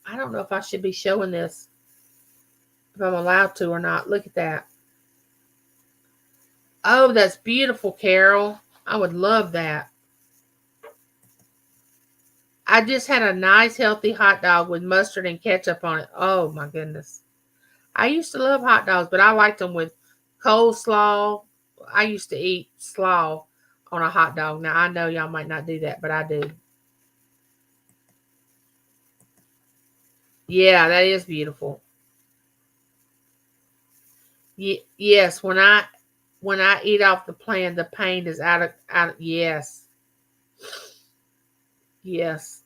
I don't know if I should be showing this, if I'm allowed to or not. Look at that. Oh, that's beautiful, Carol. I would love that. I just had a nice healthy hot dog with mustard and ketchup on it. Oh my goodness. I used to love hot dogs, but I liked them with coleslaw. I used to eat slaw on a hot dog. Now I know y'all might not do that, but I do. Yeah, that is beautiful. Yes, when I eat off the plan, the pain is out of yes. Yes.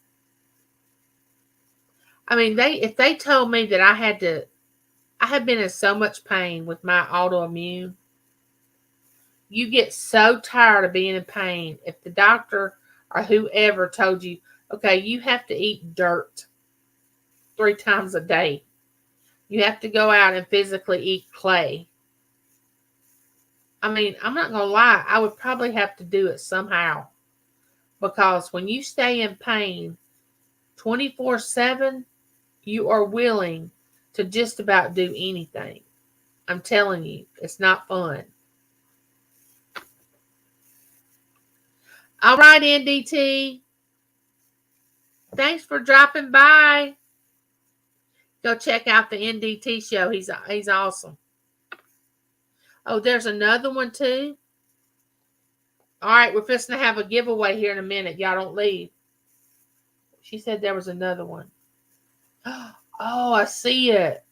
I mean, they if they told me that I have been in so much pain with my autoimmune. You get so tired of being in pain. If the doctor or whoever told you, okay, you have to eat dirt 3 times a day. You have to go out and physically eat clay. I mean, I'm not gonna lie, I would probably have to do it somehow. Because when you stay in pain 24/7, you are willing to just about do anything. I'm telling you, it's not fun. All right, NDT. Thanks for dropping by. Go check out the NDT show. He's awesome. Oh, there's another one too. All right, we're fixing to have a giveaway here in a minute. Y'all don't leave. She said there was another one. Oh, I see it.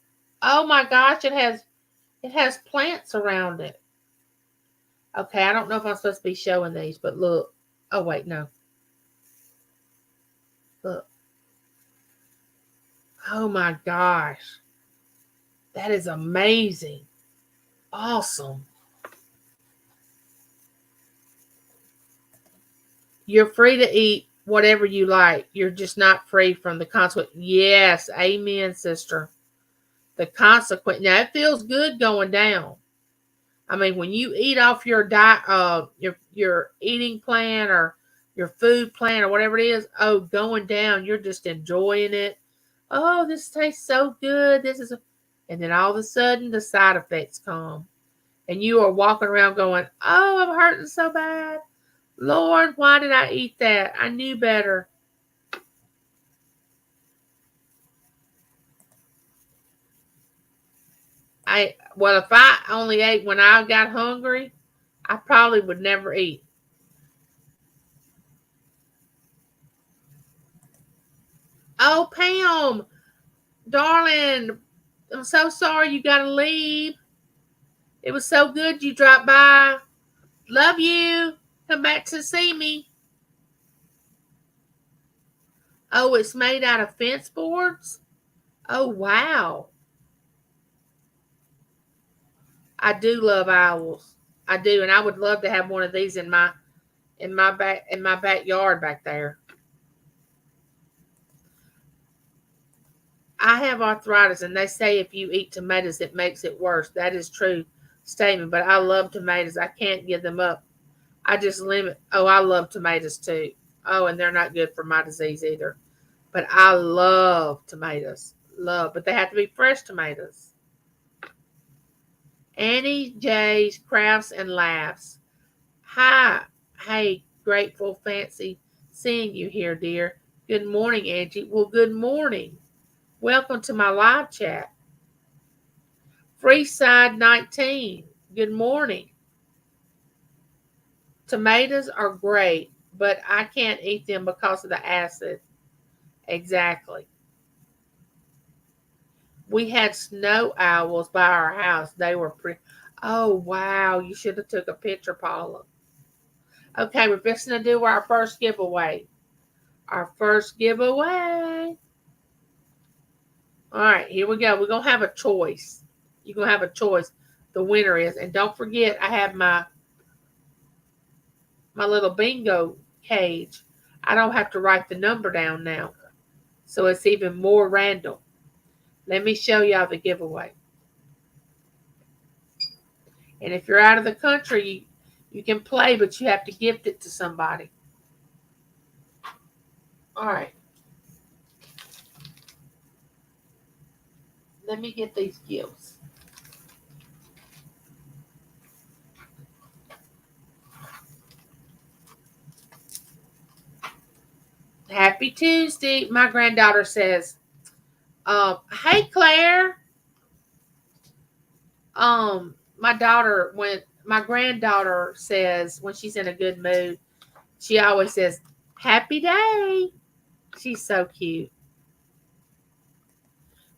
Oh my gosh, it has plants around it. Okay, I don't know if I'm supposed to be showing these, but look. Oh wait, no. Look. Oh my gosh. That is amazing. Awesome. You're free to eat whatever you like. You're just not free from the consequence. Yes, amen, sister. The consequence. Now it feels good going down. I mean, when you eat off your diet, your eating plan or your food plan or whatever it is, oh, going down, you're just enjoying it. Oh, this tastes so good. And then all of a sudden the side effects come, and you are walking around going, "Oh, I'm hurting so bad. Lord, why did I eat that? I knew better." If I only ate when I got hungry, I probably would never eat. Oh, Pam, darling, I'm so sorry you got to leave. It was so good you dropped by. Love you. Come back to see me. Oh, it's made out of fence boards? Oh, wow. I do love owls. I do, and I would love to have one of these in my backyard back there. I have arthritis, and they say if you eat tomatoes, it makes it worse. That is true statement, but I love tomatoes. I can't give them up. I just limit. Oh, I love tomatoes too. Oh, and they're not good for my disease either. But I love tomatoes. love, but they have to be fresh tomatoes. Annie J's Crafts and Laughs. Hi. Hey, grateful, fancy seeing you here, dear. Good morning, Angie. Well, good morning. Welcome to my live chat. Freeside 19. Good morning. Tomatoes are great, but I can't eat them because of the acid. Exactly. We had snow owls by our house. They were pretty. Oh, wow. You should have took a picture, Paula. Okay, we're fixing to do our first giveaway. Our first giveaway. All right, here we go. We're going to have a choice. You're going to have a choice. The winner is. And don't forget, I have my little bingo cage. I don't have to write the number down now. So it's even more random. Let me show y'all the giveaway. And if you're out of the country, you can play, but you have to gift it to somebody. All right. Let me get these gifts. Happy Tuesday, my granddaughter says. Hey, Claire. My granddaughter says when she's in a good mood, she always says, happy day. She's so cute.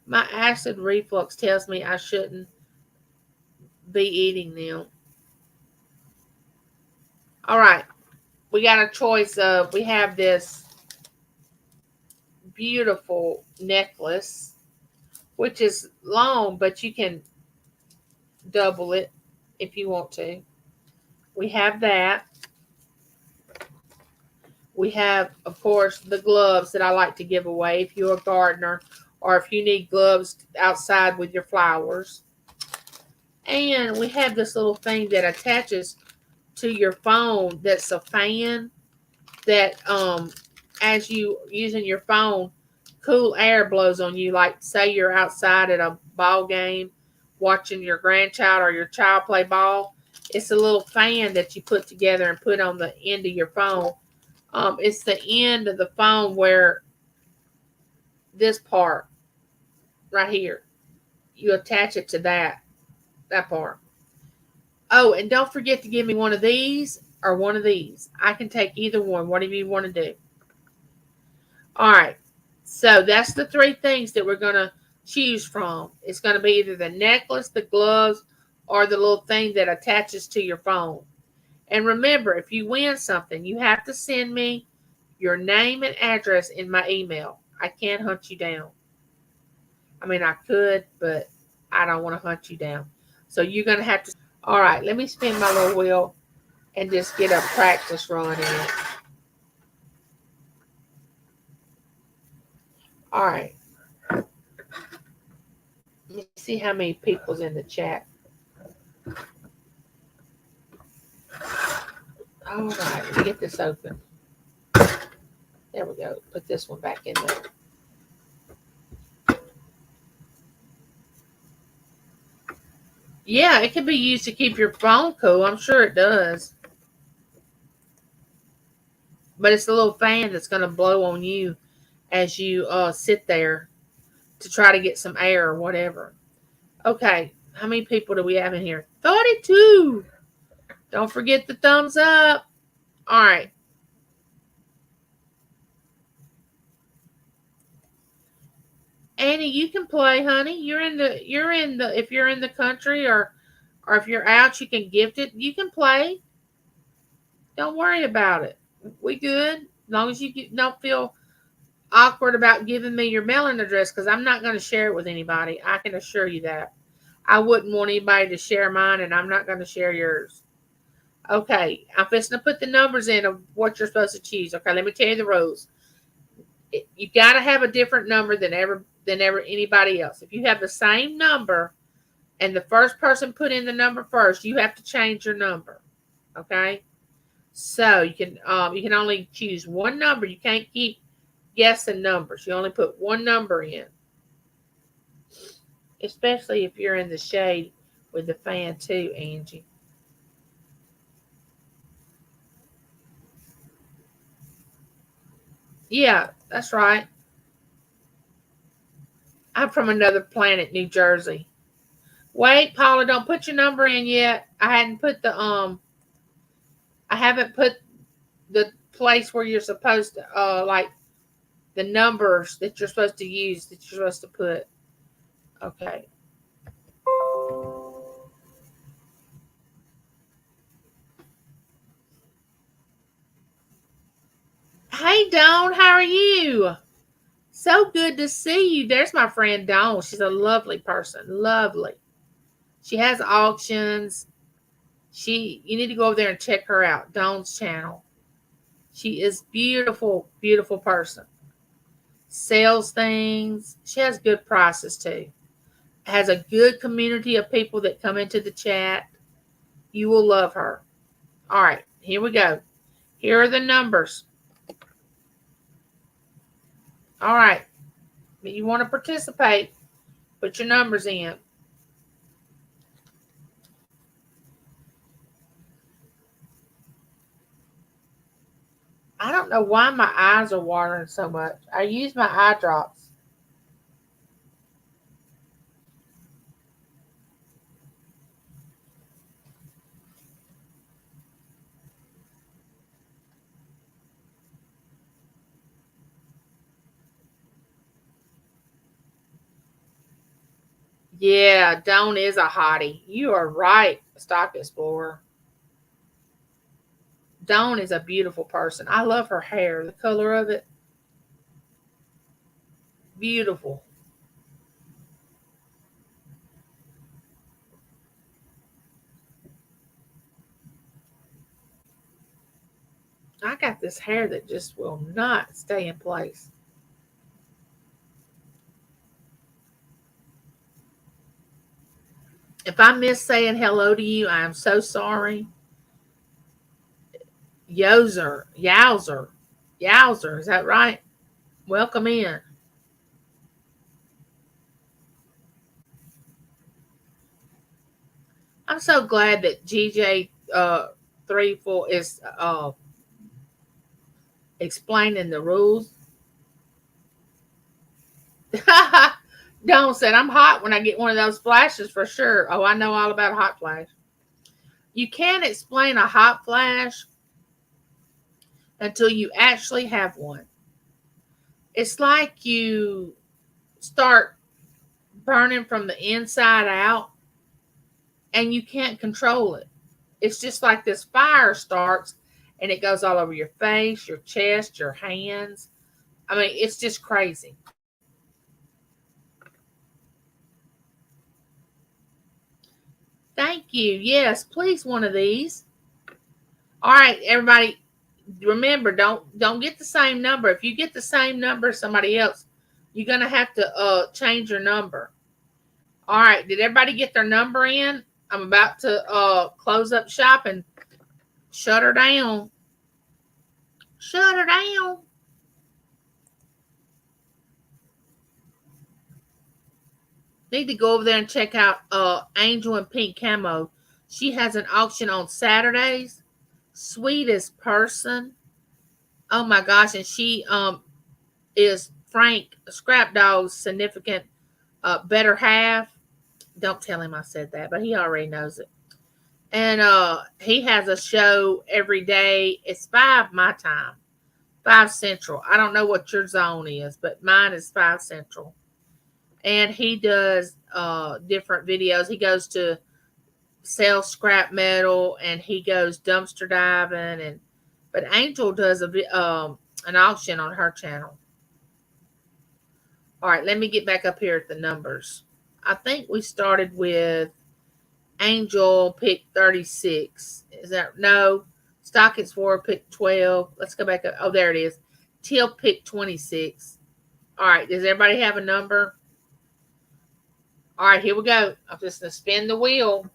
My acid reflux tells me I shouldn't be eating them. All right. We got a choice of, we have this beautiful necklace, which is long, but you can double it if you want to. We have that. We have, of course, the gloves that I like to give away if you're a gardener or if you need gloves outside with your flowers. And we have this little thing that attaches to your phone that's a fan that as you using your phone, cool air blows on you. Like say you're outside at a ball game watching your grandchild or your child play ball. It's a little fan that you put together and put on the end of your phone. It's the end of the phone where this part right here, you attach it to that part. Oh, and don't forget to give me one of these or one of these. I can take either one, whatever you want to do. All right. So that's the three things that we're going to choose from. It's going to be either the necklace, the gloves, or the little thing that attaches to your phone. And remember, if you win something, you have to send me your name and address in my email. I can't hunt you down. I mean, I could, but I don't want to hunt you down. So you're going to have to. All right, let me spin my little wheel and just get a practice run in it. All right. Let me see how many people's in the chat. All right, let me get this open. There we go. Put this one back in there. Yeah, it can be used to keep your phone cool. I'm sure it does. But it's a little fan that's going to blow on you as you sit there to try to get some air or whatever. Okay, how many people do we have in here? 32. Don't forget the thumbs up. All right. Annie, you can play, honey. If you're in the country or if you're out, you can gift it. You can play. Don't worry about it. We good. As long as you don't feel awkward about giving me your mailing address, because I'm not going to share it with anybody. I can assure you that. I wouldn't want anybody to share mine, and I'm not going to share yours. Okay, I'm fixing to put the numbers in of what you're supposed to choose. Okay, let me tell you the rules. You got to have a different number than anybody else. If you have the same number and the first person put in the number first, you have to change your number. Okay, so you can only choose one number. You can't keep guessing numbers. You only put one number in. especially if you're in the shade with the fan too, Angie. Yeah, that's right. I'm from another planet, New Jersey. Wait, Paula, don't put your number in yet. I haven't put the place where you're supposed to like the numbers that you're supposed to use that you're supposed to put. Okay. Hey Dawn, how are you? So good to see you. There's my friend Dawn. She's a lovely person. Lovely. She has auctions. You need to go over there and check her out. Dawn's channel. She is beautiful, beautiful person. Sells things. She has good prices too. Has a good community of people that come into the chat. You will love her. All right, here we go. Here are the numbers. All right. If you want to participate, put your numbers in. I don't know why my eyes are watering so much. I use my eye drops. Yeah, Dawn is a hottie. You are right, Stock Explorer. Dawn is a beautiful person. I love her hair, the color of it. Beautiful. I got this hair that just will not stay in place. If I miss saying hello to you, I am so sorry. Yozer, Yowzer, Yowzer, is that right? Welcome in. I'm so glad that GJ 34 is explaining the rules. Dawn said, I'm hot when I get one of those flashes for sure. Oh, I know all about a hot flash. You can't explain a hot flash until you actually have one. It's like you start burning from the inside out and you can't control it. It's just like this fire starts and it goes all over your face, your chest, your hands. I mean, it's just crazy. Thank you. Yes, please one of these. All right, everybody, remember don't get the same number. If you get the same number as somebody else, you're going to have to change your number. All right, did everybody get their number in? I'm about to close up shop and shut her down. Shut her down. Need to go over there and check out Angel in Pink Camo. She has an auction on Saturdays. Sweetest person. Oh my gosh, and she is Frank Scrap Dog's significant better half. Don't tell him I said that, but he already knows it. And he has a show every day. It's 5 my time. 5 Central. I don't know what your zone is, but mine is 5 Central. And he does different videos. He goes to sell scrap metal and he goes dumpster diving and but Angel does an auction on her channel. All right, let me get back up here at the numbers. I think we started with Angel pick 36. Is that no? Stockings 4 pick 12. Let's go back up. Oh, there it is. Till pick 26. All right, does everybody have a number? All right, here we go. I'm just going to spin the wheel.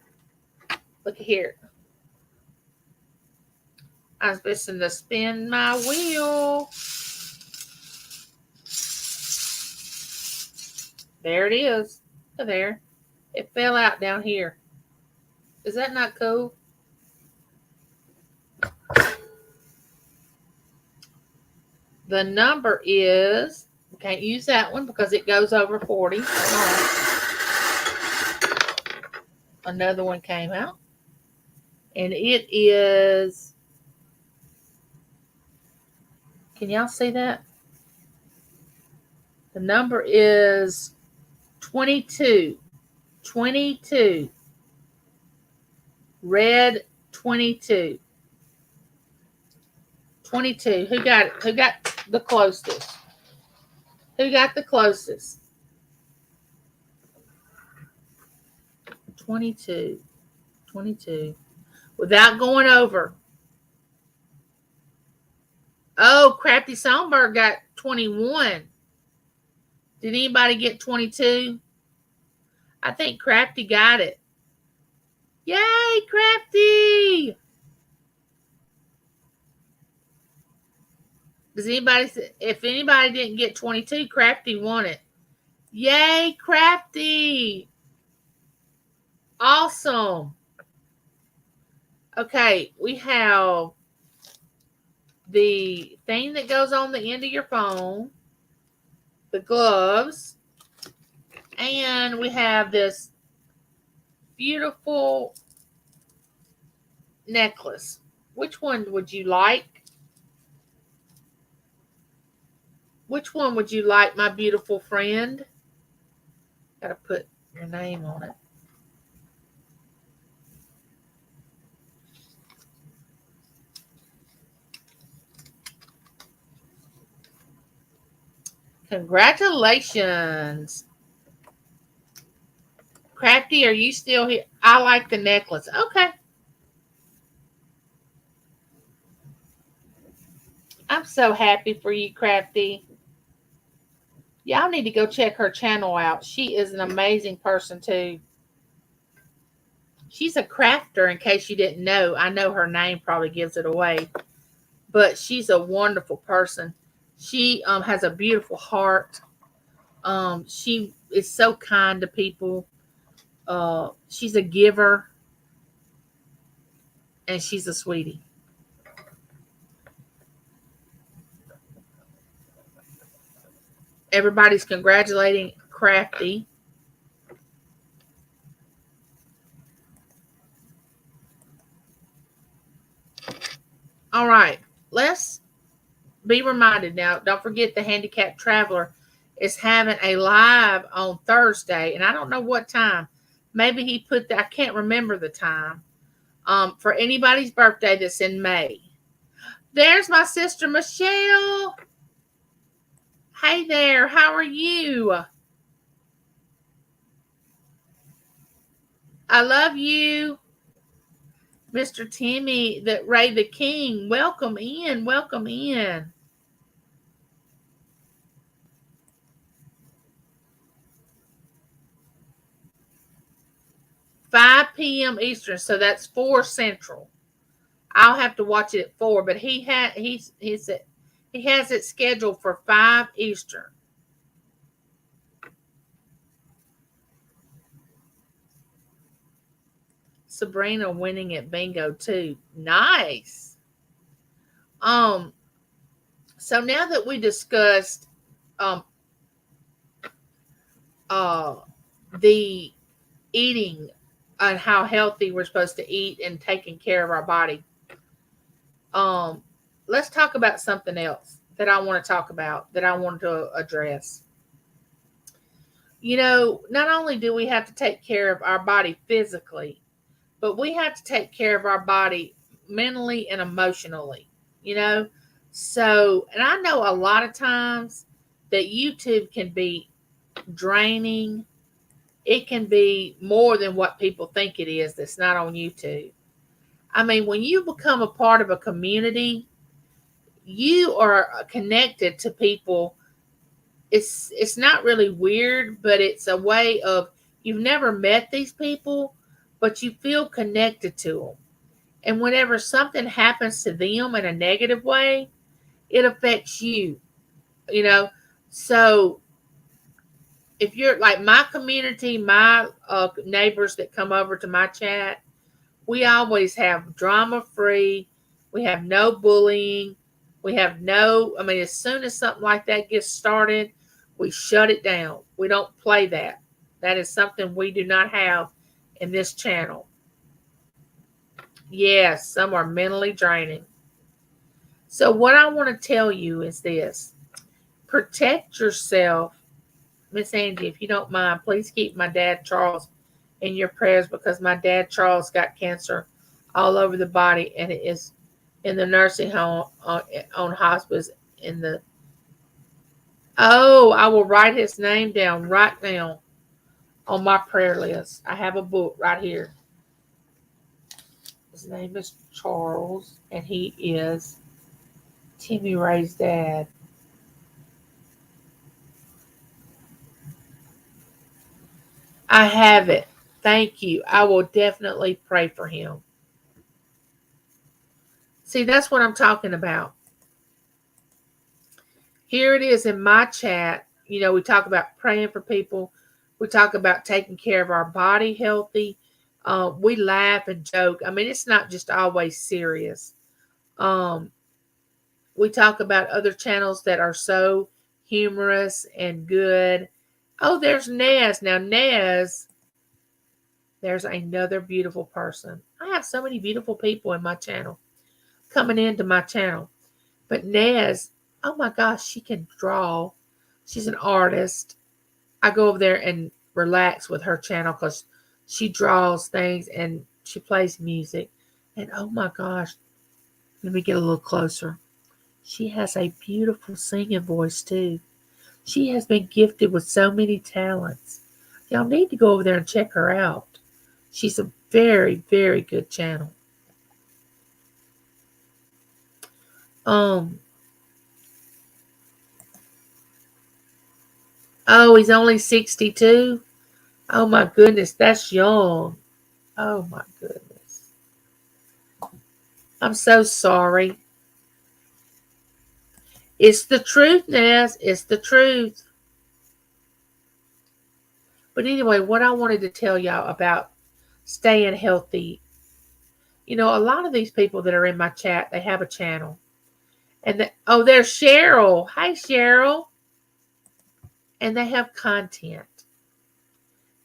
Look at here. I'm just going to spin my wheel. There it is. Oh, there. It fell out down here. Is that not cool? The number is, we can't use that one because it goes over 40. All right. Another one came out. And it is, can y'all see that? The number is 22. 22. Red 22. 22. Who got it? Who got the closest? Who got the closest? 22. 22. Without going over. Oh, Crafty Songbird got 21. Did anybody get 22? I think Crafty got it. Yay, Crafty! Does anybody, if anybody didn't get 22, Crafty won it. Yay, Crafty! Awesome. Okay, we have the thing that goes on the end of your phone, the gloves, and we have this beautiful necklace. Which one would you like? Which one would you like, my beautiful friend? Gotta put your name on it. Congratulations. Crafty, are you still here? I like the necklace. Okay. I'm so happy for you, Crafty. Y'all need to go check her channel out. She is an amazing person, too. She's a crafter, in case you didn't know. I know her name probably gives it away. But she's a wonderful person. She has a beautiful heart. She is so kind to people. She's a giver. And she's a sweetie. Everybody's congratulating Crafty. All right. Let's be reminded now. Don't forget the Handicapped Traveler is having a live on Thursday. And I don't know what time. Maybe he put that. I can't remember the time. For anybody's birthday that's in May. There's my sister, Michelle. Hey there. How are you? I love you. Mr. Timmy, the Ray the King. Welcome in. Welcome in. $5 p.m. Eastern, so that's 4 Central. I'll have to watch it at 4, but he has it scheduled for 5 Eastern. Sabrina winning at bingo too. Nice. So now that we discussed the eating and how healthy we're supposed to eat and taking care of our body, let's talk about something else that I want to talk about, that I want to address. You know, not only do we have to take care of our body physically, but we have to take care of our body mentally and emotionally, you know? So, and I know a lot of times that YouTube can be draining. It can be more than what people think it is that's not on YouTube. I mean, when you become a part of a community, you are connected to people. It's not really weird, but it's a way of, you've never met these people, but you feel connected to them. And whenever something happens to them in a negative way, it affects you, you know. So if you're like my community, my neighbors that come over to my chat, we always have drama free. We have no bullying. We have no, I mean, as soon as something like that gets started, we shut it down. We don't play that. That is something we do not have in this channel. Yes, some are mentally draining. So, what I want to tell you is this: protect yourself. Miss Angie, if you don't mind, please keep my dad Charles in your prayers, because my dad Charles got cancer all over the body, and it is in the nursing home, on hospice in the. Oh, I will write his name down right now on my prayer list. I have a book right here. His name is Charles, and he is Timmy Ray's dad. I have it. Thank you. I will definitely pray for him. See, that's what I'm talking about. Here it is in my chat. You know, we talk about praying for people. We talk about taking care of our body healthy. We laugh and joke. I mean, it's not just always serious. We talk about other channels that are so humorous and good. Oh, there's Nez. Now, Nez, there's another beautiful person. I have so many beautiful people in my channel coming into my channel. But Nez, oh my gosh, she can draw. She's an artist. I go over there and relax with her channel because she draws things and she plays music. And oh my gosh, let me get a little closer. She has a beautiful singing voice too. She has been gifted with so many talents. Y'all need to go over there and check her out. She's a very, very good channel. Oh, he's only 62. Oh my goodness, that's young. Oh my goodness. I'm so sorry. It's the truth, Naz. It's the truth. But anyway, what I wanted to tell y'all about staying healthy. You know, a lot of these people that are in my chat, they have a channel. And oh, there's Cheryl. Hi, Cheryl. And they have content.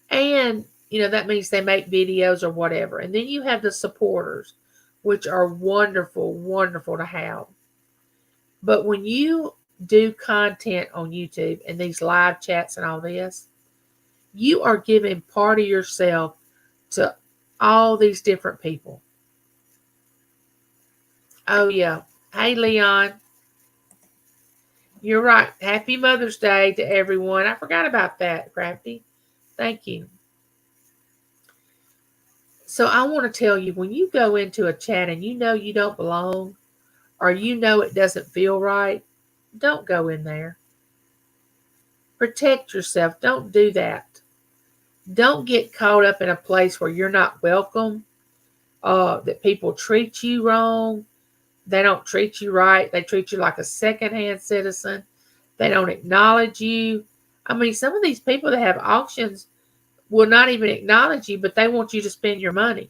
And, you know, that means they make videos or whatever. And then you have the supporters, which are wonderful, wonderful to have. But when you do content on YouTube and these live chats and all this, you are giving part of yourself to all these different people. Oh, yeah. Hey, Leon. You're right. Happy Mother's Day to everyone. I forgot about that, Crafty. Thank you. So I want to tell you, when you go into a chat and you know you don't belong, or you know it doesn't feel right, don't go in there. Protect yourself. Don't do that. Don't get caught up in a place where you're not welcome, that people treat you wrong. They don't treat you right. They treat you like a secondhand citizen. They don't acknowledge you. I mean, some of these people that have auctions will not even acknowledge you, but they want you to spend your money.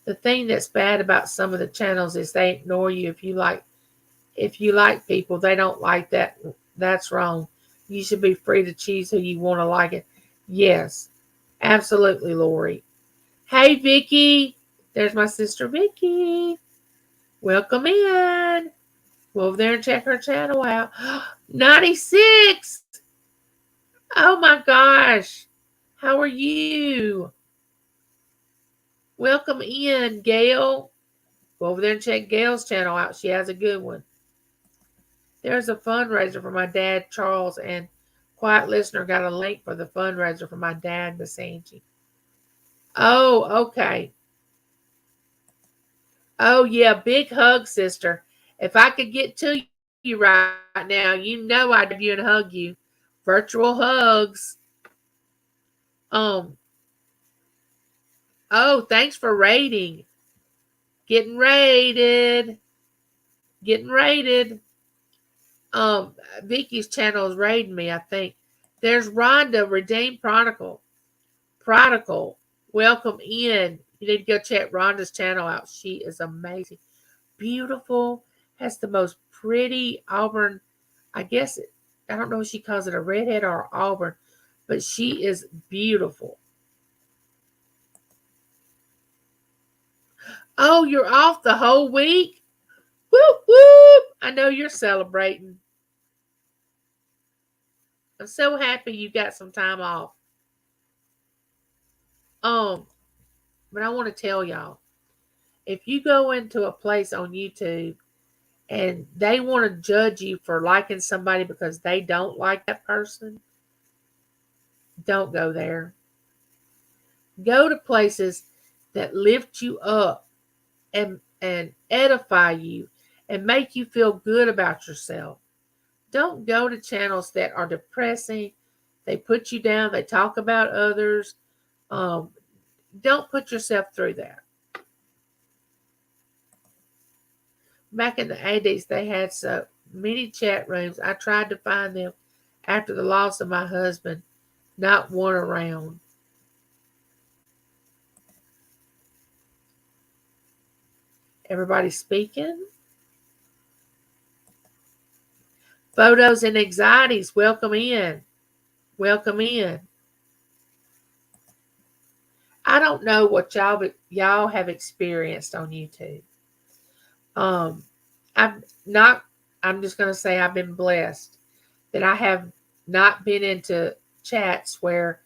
The thing that's bad about some of the channels is they ignore you. If you like people, they don't like that. That's wrong. You should be free to choose who you want to like it. Yes, absolutely, Lori. Hey, Vicky. There's my sister, Vicky. Welcome in. Go over there and check her channel out. 96. Oh my gosh. How are you? Welcome in, Gail. Go over there and check Gail's channel out. She has a good one. There's a fundraiser for my dad, Charles, and Quiet Listener got a link for the fundraiser for my dad, Miss Angie. Oh, okay. Oh, yeah. Big hug, sister. If I could get to you right now, you know I'd give you and hug you. Virtual hugs. Oh, thanks for rating. Getting rated. Getting rated. Vicky's channel is raiding me, I think. There's Rhonda, Redeemed Prodigal. Prodigal. Welcome in. You need to go check Rhonda's channel out. She is amazing. Beautiful. Has the most pretty auburn. I don't know if she calls it a redhead or auburn, but she is beautiful. Oh, you're off the whole week? Whoop, whoop. I know you're celebrating. I'm so happy you got some time off. But I want to tell y'all, if you go into a place on YouTube and they want to judge you for liking somebody because they don't like that person, don't go there. Go to places that lift you up and edify you and make you feel good about yourself. Don't go to channels that are depressing. They put you down. They talk about others. Don't put yourself through that. Back in the 80s, they had so many chat rooms. I tried to find them after the loss of my husband. Not one around. Everybody speaking? Photos and anxieties. Welcome in. Welcome in. I don't know what y'all have experienced on YouTube. I'm just going to say I've been blessed that I have not been into chats where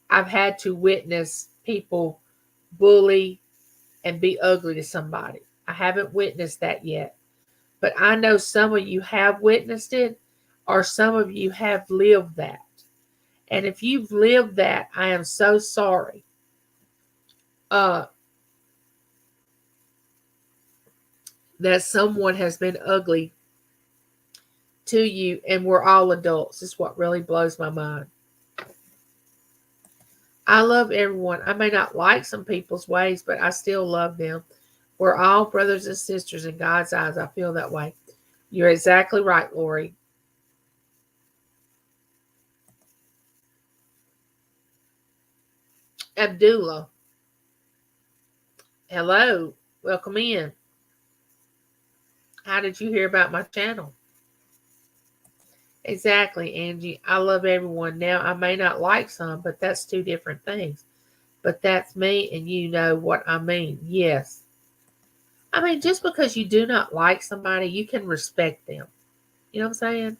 I've had to witness people bully and be ugly to somebody. I haven't witnessed that yet. But I know some of you have witnessed it, or some of you have lived that. And if you've lived that, I am so sorry. That someone has been ugly to you, and we're all adults. This is what really blows my mind. I love everyone. I may not like some people's ways, but I still love them. We're all brothers and sisters in God's eyes. I feel that way. You're exactly right, Lori. Abdullah. Hello. Welcome in. How did you hear about my channel? Exactly, Angie. I love everyone. Now, I may not like some, but that's two different things. But that's me, and you know what I mean. Yes. I mean, just because you do not like somebody, you can respect them. You know what I'm saying?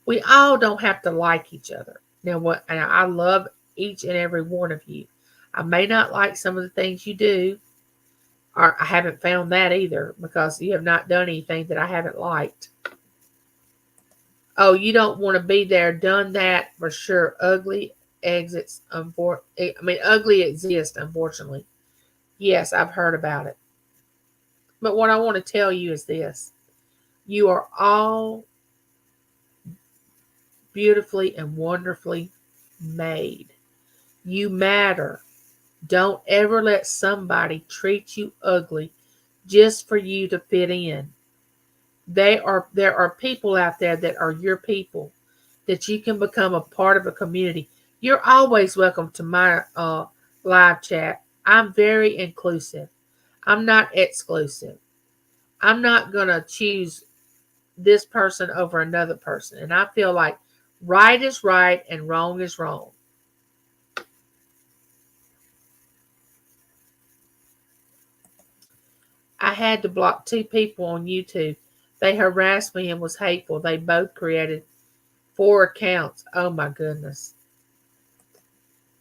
We all don't have to like each other. Now, I love each and every one of you. I may not like some of the things you do, or I haven't found that either, because you have not done anything that I haven't liked. Oh, you don't want to be there, done that for sure. Ugly exists, ugly exists, unfortunately. Yes, I've heard about it. But what I want to tell you is this. You are all beautifully and wonderfully made. You matter. Don't ever let somebody treat you ugly just for you to fit in. There are people out there that are your people, that you can become a part of a community. You're always welcome to my live chat. I'm very inclusive. I'm not exclusive. I'm not going to choose this person over another person. And I feel like right is right and wrong is wrong. I had to block 2 people on YouTube. They harassed me and was hateful. They both created 4 accounts. Oh my goodness.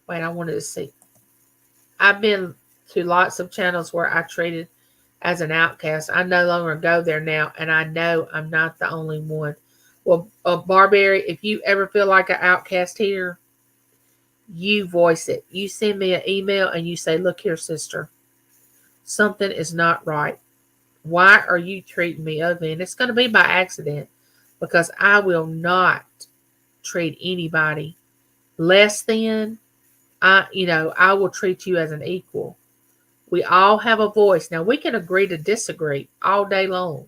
Wait, I wanted to see. I've been to lots of channels where I treated as an outcast. I no longer go there now, and I know I'm not the only one. Well, Barberry, if you ever feel like an outcast here, you voice it. You send me an email and you say, look here, sister, something is not right. Why are you treating me ugly? And it's going to be by accident, because I will not treat anybody less than. I will treat you as an equal. We all have a voice. Now, we can agree to disagree all day long.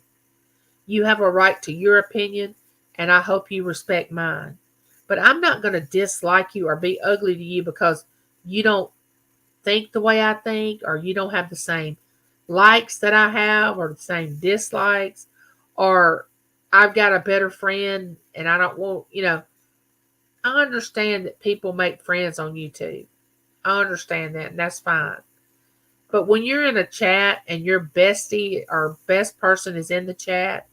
You have a right to your opinion. and I hope you respect mine. But I'm not going to dislike you or be ugly to you because you don't think the way I think, or you don't have the same likes that I have, or the same dislikes, or I've got a better friend and I don't want, I understand that people make friends on YouTube. I understand that, and that's fine. But when you're in a chat and your bestie or best person is in the chat,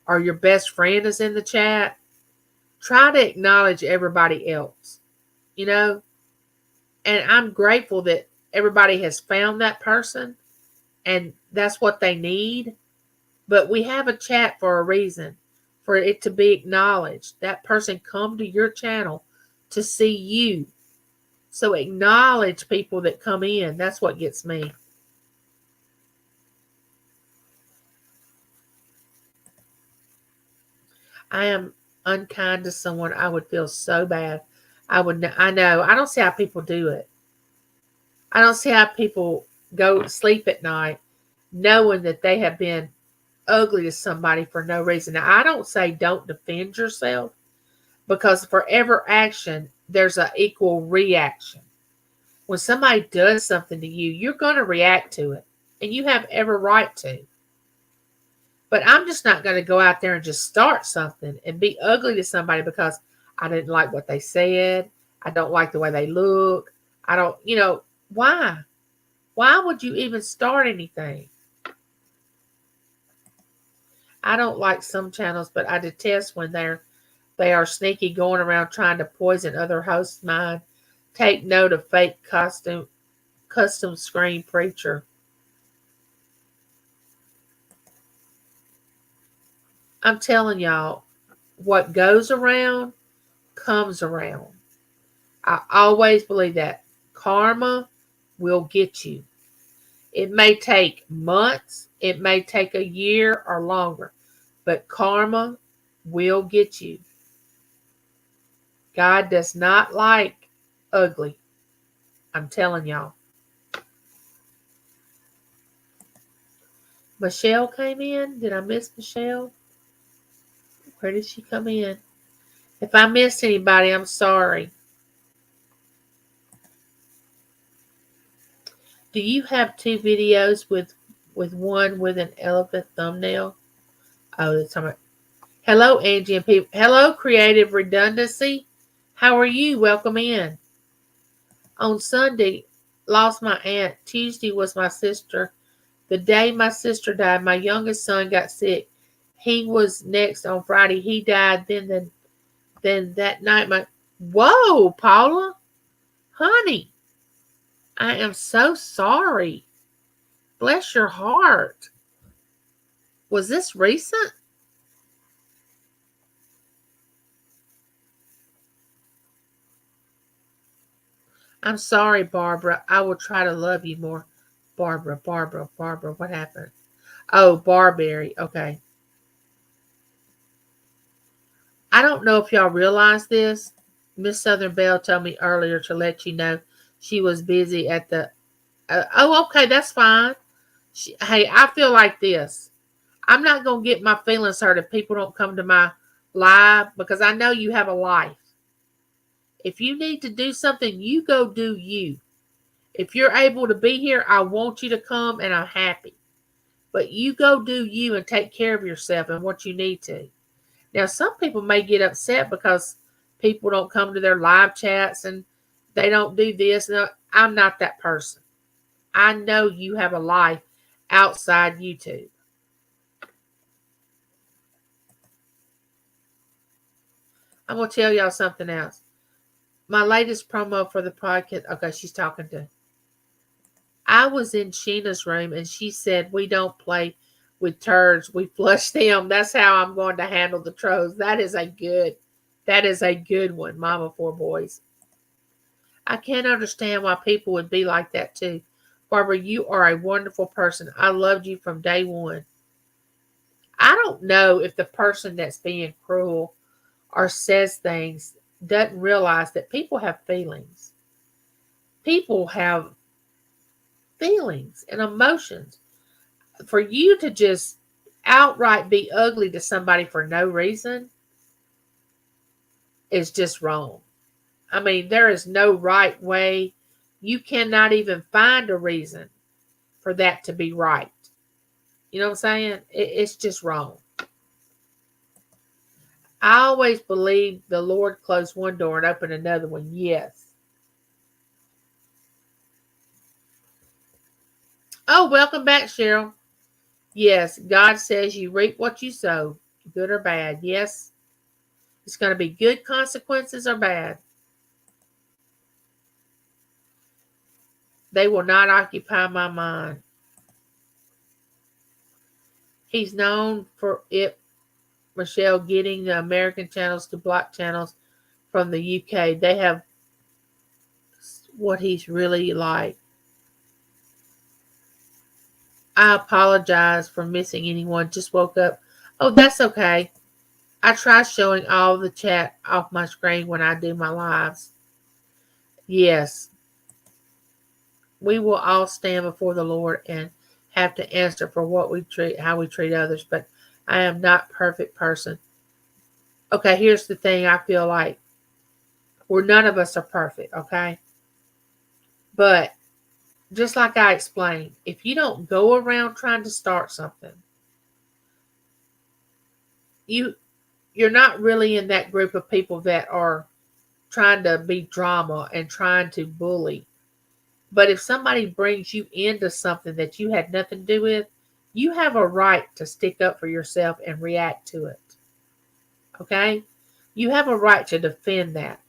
or your best friend is in the chat, try to acknowledge everybody else, you know? And I'm grateful that everybody has found that person and that's what they need. But we have a chat for a reason, for it to be acknowledged. That person come to your channel to see you. So acknowledge people that come in. That's what gets me. I am unkind to someone, I would feel so bad. I know. I don't see how people do it. I don't see how people go to sleep at night knowing that they have been ugly to somebody for no reason. Now, I don't say don't defend yourself, because for every action, there's an equal reaction. When somebody does something to you, you're going to react to it, and you have every right to. But I'm just not going to go out there and just start something and be ugly to somebody because I didn't like what they said. I don't like the way they look. I don't, why? Why would you even start anything? I don't like some channels, but I detest when they are sneaky, going around trying to poison other hosts' mind. Take note of fake custom screen preacher. I'm telling y'all, what goes around comes around. I always believe that karma will get you. It may take months, it may take a year or longer, but karma will get you. God does not like ugly. I'm telling y'all. Michelle came in. Did I miss Michelle? Where did she come in? If I missed anybody, I'm sorry. Do you have two videos with one with an elephant thumbnail? Oh, that's talking about. Hello, Angie and people. Hello, Creative Redundancy. How are you? Welcome in. On Sunday, lost my aunt. Tuesday was my sister. The day my sister died, my youngest son got sick. He was next on Friday. He died. Then that night, whoa, Paula, honey, I am so sorry. Bless your heart. Was this recent? I'm sorry, Barbara. I will try to love you more. Barbara, what happened? Oh, Barberry. Okay. I don't know if y'all realize this. Miss Southern Belle told me earlier to let you know she was busy at the. Oh, okay, that's fine. Hey, I feel like this. I'm not going to get my feelings hurt if people don't come to my live, because I know you have a life. If you need to do something, you go do you. If you're able to be here, I want you to come and I'm happy. But you go do you and take care of yourself and what you need to. Now, some people may get upset because people don't come to their live chats and they don't do this. No, I'm not that person. I know you have a life outside YouTube. I'm going to tell y'all something else. My latest promo for the podcast. Okay, she's talking to. I was in Sheena's room and she said, we don't play with turds. We flush them. That's how I'm going to handle the trolls. That is a good one, Mama Four Boys. I can't understand why people would be like that too. Barbara, you are a wonderful person. I loved you from day one. I don't know if the person that's being cruel or says things doesn't realize that people have feelings. People have feelings and emotions. For you to just outright be ugly to somebody for no reason, is just wrong. I mean, there is no right way. You cannot even find a reason for that to be right. You know what I'm saying? It's just wrong. I always believe the Lord closed one door and opened another one. Yes. Oh, welcome back, Cheryl. Yes, God says you reap what you sow, good or bad. Yes, it's going to be good consequences or bad. They will not occupy my mind. He's known for it, Michelle, getting the American channels to block channels from the UK. They have what he's really like. I apologize for missing anyone. Just woke up. Oh, that's okay. I try showing all the chat off my screen when I do my lives. Yes, we will all stand before the Lord and have to answer for what we treat, how we treat others. But I am not a perfect person. Okay, here's the thing. I feel like none of us are perfect. Okay, but just like I explained, if you don't go around trying to start something, you're not really in that group of people that are trying to be drama and trying to bully. But if somebody brings you into something that you had nothing to do with, you have a right to stick up for yourself and react to it. Okay? You have a right to defend that.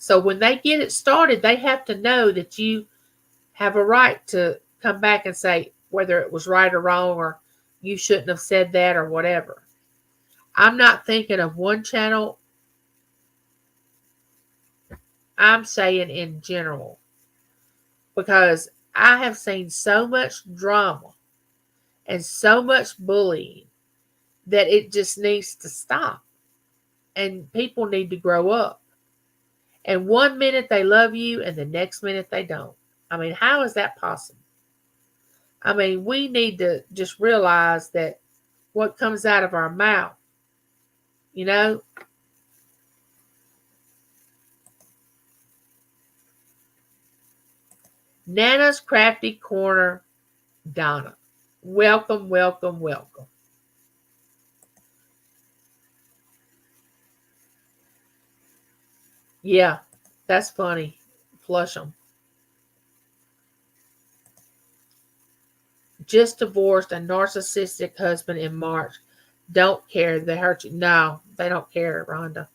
So when they get it started, they have to know that you have a right to come back and say whether it was right or wrong, or you shouldn't have said that, or whatever. I'm not thinking of one channel. I'm saying in general, because I have seen so much drama and so much bullying that it just needs to stop. And people need to grow up. And one minute they love you and the next minute they don't. I mean, how is that possible? I mean, we need to just realize that what comes out of our mouth, you know, Nana's Crafty Corner, Donna. Welcome, welcome, welcome. Yeah, that's funny. Flush them. Just divorced a narcissistic husband in March. Don't care. They hurt you. No, they don't care, Rhonda.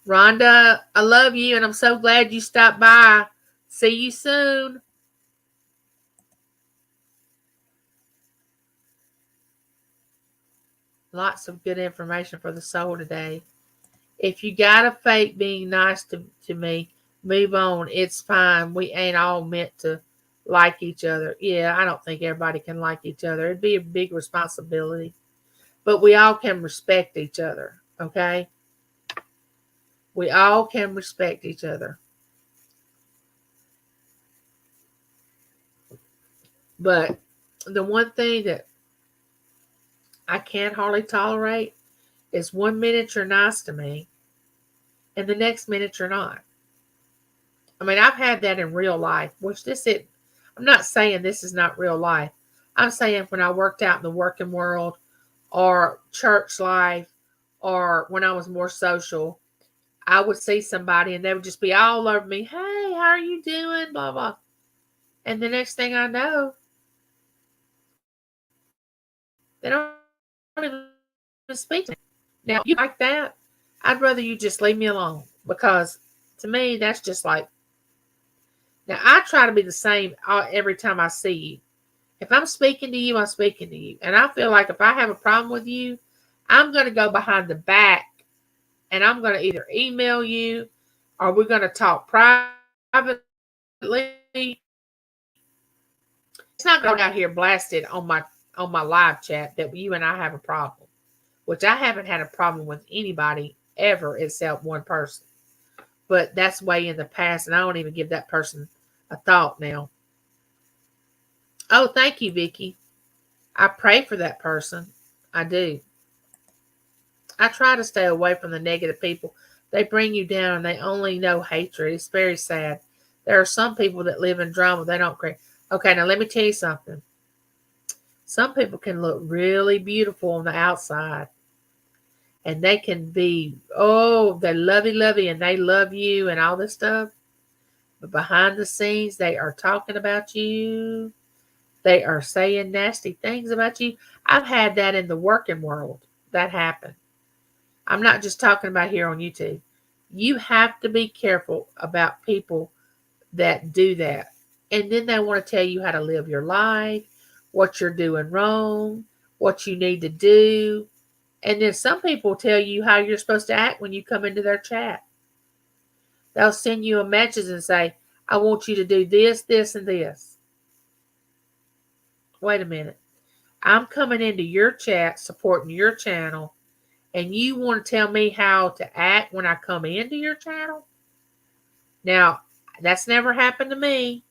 Rhonda, I love you and I'm so glad you stopped by. See you soon. Lots of good information for the soul today. If you got to fake being nice to me, move on. It's fine. We ain't all meant to like each other. Yeah, I don't think everybody can like each other. It'd be a big responsibility. But we all can respect each other, okay? We all can respect each other. But the one thing that I can't hardly tolerate is one minute you're nice to me and the next minute you're not. I mean, I've had that in real life, which I'm not saying this is not real life. I'm saying when I worked out in the working world or church life or when I was more social, I would see somebody and they would just be all over me. Hey, how are you doing? Blah, blah. And the next thing I know, they don't even speak to me. Now, you like that? I'd rather you just leave me alone because to me, that's just like, now I try to be the same every time I see you. If I'm speaking to you, I'm speaking to you. And I feel like if I have a problem with you, I'm going to go behind the back and I'm going to either email you or we're going to talk privately. It's not going out here blasted on my live chat that you and I have a problem, which I haven't had a problem with anybody ever except one person. But that's way in the past, and I don't even give that person a thought now. Oh, thank you, Vicky. I pray for that person. I do. I try to stay away from the negative people. They bring you down and they only know hatred. It's very sad. There are some people that live in drama. They don't care. Okay, now let me tell you something. Some people can look really beautiful on the outside. And they can be, oh, they're lovey and they love you and all this stuff. But behind the scenes, they are talking about you. They are saying nasty things about you. I've had that in the working world. That happened. I'm not just talking about here on YouTube. You have to be careful about people that do that. And then they want to tell you how to live your life, what you're doing wrong, what you need to do. And then some people tell you how you're supposed to act when you come into their chat. They'll send you a message and say, I want you to do this, this, and this. Wait a minute. I'm coming into your chat, supporting your channel, and you want to tell me how to act when I come into your channel? Now, that's never happened to me,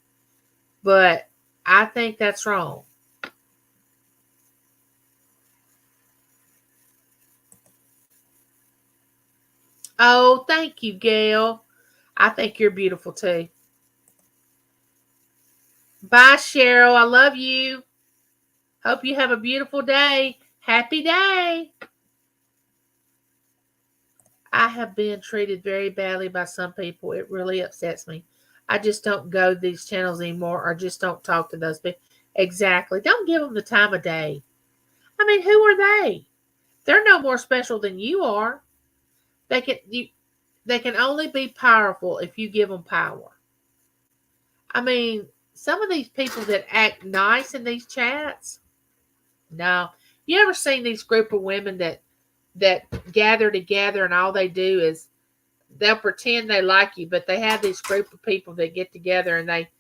but I think that's wrong. Oh, thank you, Gail. I think you're beautiful too. Bye, Cheryl. I love you. Hope you have a beautiful day. Happy day. I have been treated very badly by some people. It really upsets me. I just don't go to these channels anymore or just don't talk to those people. Exactly. Don't give them the time of day. I mean, who are they? They're no more special than you are. They can only be powerful if you give them power. I mean, some of these people that act nice in these chats. No. You ever seen these group of women that gather together and all they do is they'll pretend they like you, but they have this group of people that get together and they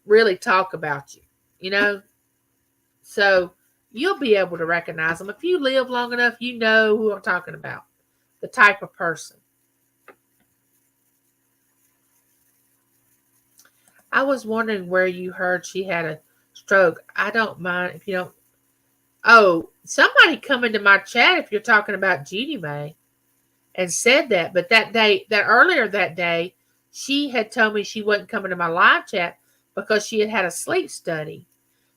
really talk about you, you know? So you'll be able to recognize them. If you live long enough, you know who I'm talking about, the type of person. I was wondering where you heard she had a stroke. I don't mind if you don't. Oh, somebody come into my chat if you're talking about Judy May and said that. But that day, that earlier that day, she had told me she wasn't coming to my live chat because she had had a sleep study.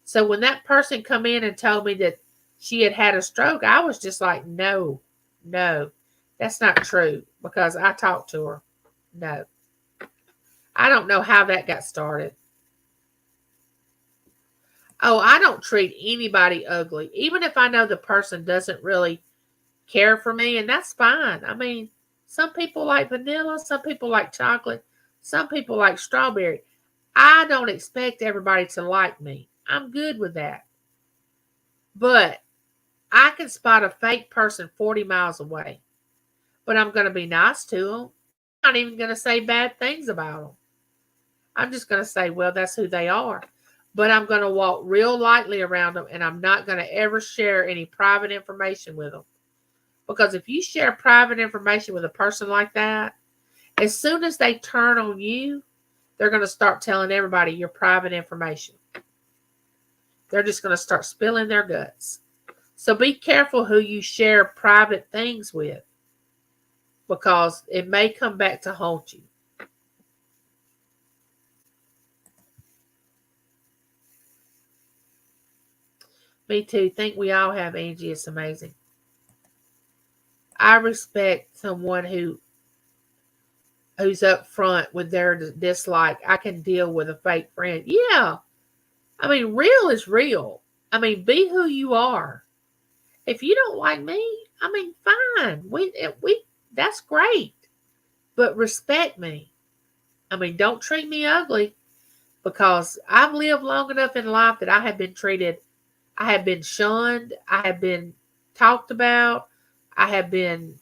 So when that person come in and told me that she had had a stroke, I was just like, no, that's not true because I talked to her. No, I don't know how that got started. Oh, I don't treat anybody ugly, even if I know the person doesn't really care for me, and that's fine. I mean, some people like vanilla, some people like chocolate, some people like strawberry. I don't expect everybody to like me. I'm good with that. But I can spot a fake person 40 miles away. But I'm going to be nice to them. I'm not even going to say bad things about them. I'm just going to say, well, that's who they are. But I'm going to walk real lightly around them and I'm not going to ever share any private information with them. Because if you share private information with a person like that, as soon as they turn on you, they're going to start telling everybody your private information. They're just going to start spilling their guts. So be careful who you share private things with because it may come back to haunt you. Me too. Think we all have, Angie. It's amazing. I respect someone who's up front with their dislike. I can deal with a fake friend. Yeah. I mean, real is real. I mean, be who you are. If you don't like me, I mean, fine. We that's great. But respect me. I mean, don't treat me ugly because I've lived long enough in life that I have been treated, I have been shunned, I have been talked about, I have been,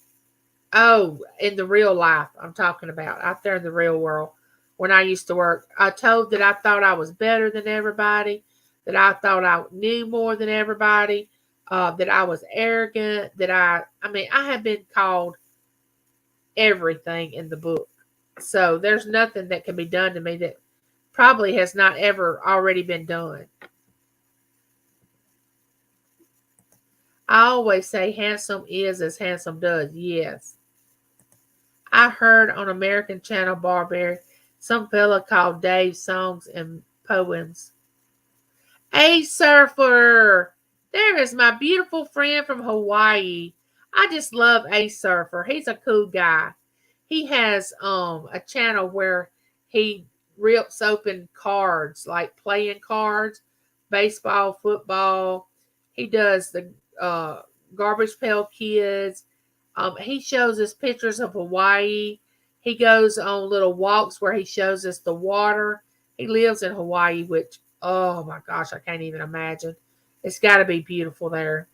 oh, in the real life, I'm talking about out there in the real world. When I used to work, I told that I thought I was better than everybody, that I thought I knew more than everybody, that I was arrogant, I mean, I have been called everything in the book. So there's nothing that can be done to me that probably has not ever already been done. I always say handsome is as handsome does. Yes. I heard on American Channel Barberry some fella called Dave songs and poems. A surfer. There is my beautiful friend from Hawaii. I just love A Surfer. He's a cool guy. He has a channel where he rips open cards, like playing cards, baseball, football. He does the Garbage Pail Kids. He shows us pictures of Hawaii. He goes on little walks where he shows us the water. He lives in Hawaii, which, oh my gosh, I can't even imagine. It's got to be beautiful there.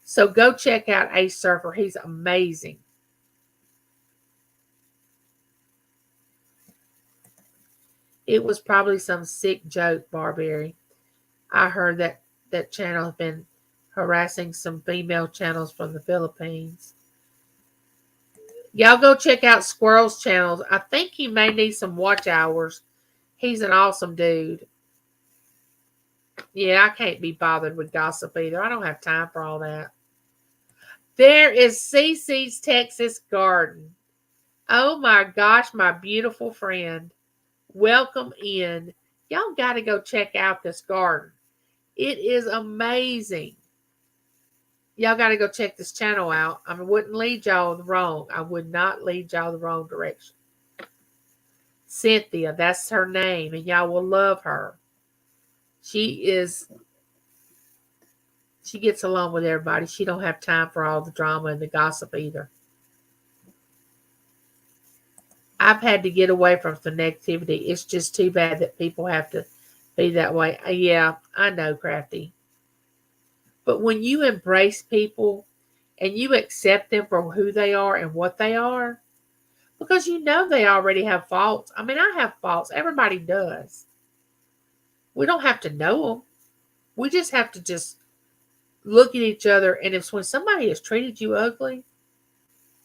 So go check out Ace Surfer. He's amazing. It was probably some sick joke, Barberry. I heard that channel has been harassing some female channels from the Philippines. Y'all go check out Squirrel's channel. I think he may need some watch hours. He's an awesome dude. Yeah, I can't be bothered with gossip either. I don't have time for all that. There is Cece's Texas Garden. Oh my gosh, my beautiful friend. Welcome in. Y'all got to go check out this garden. It is amazing. Y'all got to go check this channel out. I wouldn't lead y'all the wrong. I would not lead y'all the wrong direction. Cynthia, that's her name, and y'all will love her. She gets along with everybody. She don't have time for all the drama and the gossip either. I've had to get away from the negativity. It's just too bad that people have to be that way. Yeah, I know, Crafty. But when you embrace people and you accept them for who they are and what they are, because you know they already have faults. I mean, I have faults. Everybody does. We don't have to know them. We just have to just look at each other. And if when somebody has treated you ugly,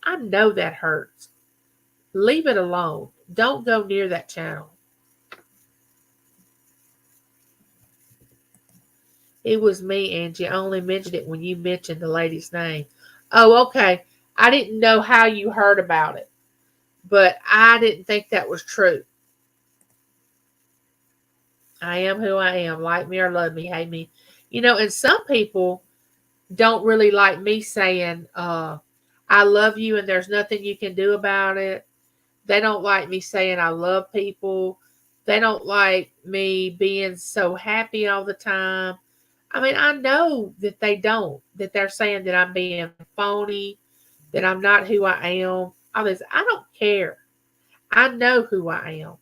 I know that hurts. Leave it alone. Don't go near that channel. It was me, Angie. I only mentioned it when you mentioned the lady's name. Oh, okay. I didn't know how you heard about it, but I didn't think that was true. I am who I am. Like me or love me, hate me. And some people don't really like me saying, I love you and there's nothing you can do about it. They don't like me saying I love people. They don't like me being so happy all the time. I mean, I know that they don't, that they're saying that I'm being phony, that I'm not who I am. All this. I don't care. I know who I am.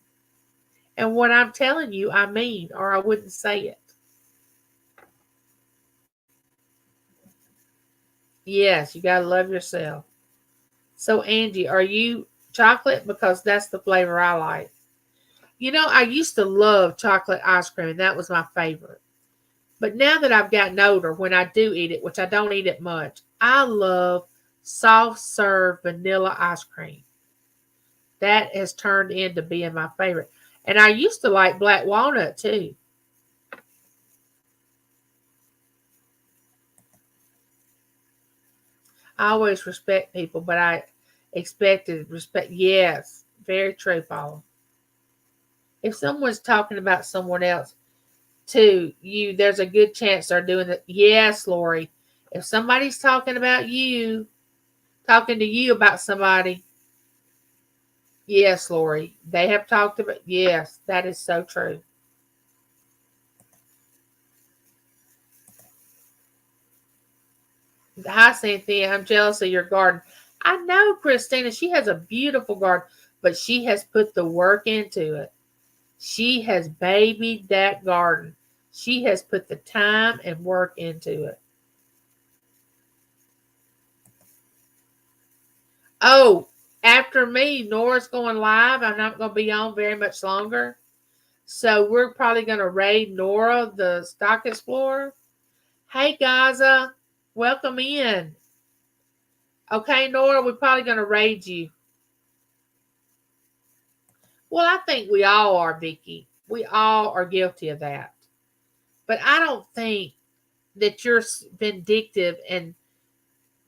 And what I'm telling you, I mean, or I wouldn't say it. Yes, you got to love yourself. So, Angie, are you chocolate? Because that's the flavor I like. I used to love chocolate ice cream, and that was my favorite. But now that I've gotten older, when I do eat it, which I don't eat it much, I love soft serve vanilla ice cream. That has turned into being my favorite. And I used to like black walnut too. I always respect people, but I expected respect. Yes, very true, Paula. If someone's talking about someone else to you, there's a good chance they're doing it. Yes, Lori. If somebody's talking about you, talking to you about somebody, yes, Lori. They have talked about, yes, that is so true. Hi, Cynthia. I'm jealous of your garden. I know, Christina. She has a beautiful garden, but she has put the work into it. She has babied that garden. She has put the time and work into it. Oh, after me, Nora's going live. I'm not going to be on very much longer. So we're probably going to raid Nora, the Stock Explorer. Hey, Gaza. Welcome in. Okay, Nora, we're probably going to raid you. Well, I think we all are, Vicky. We all are guilty of that. But I don't think that you're vindictive and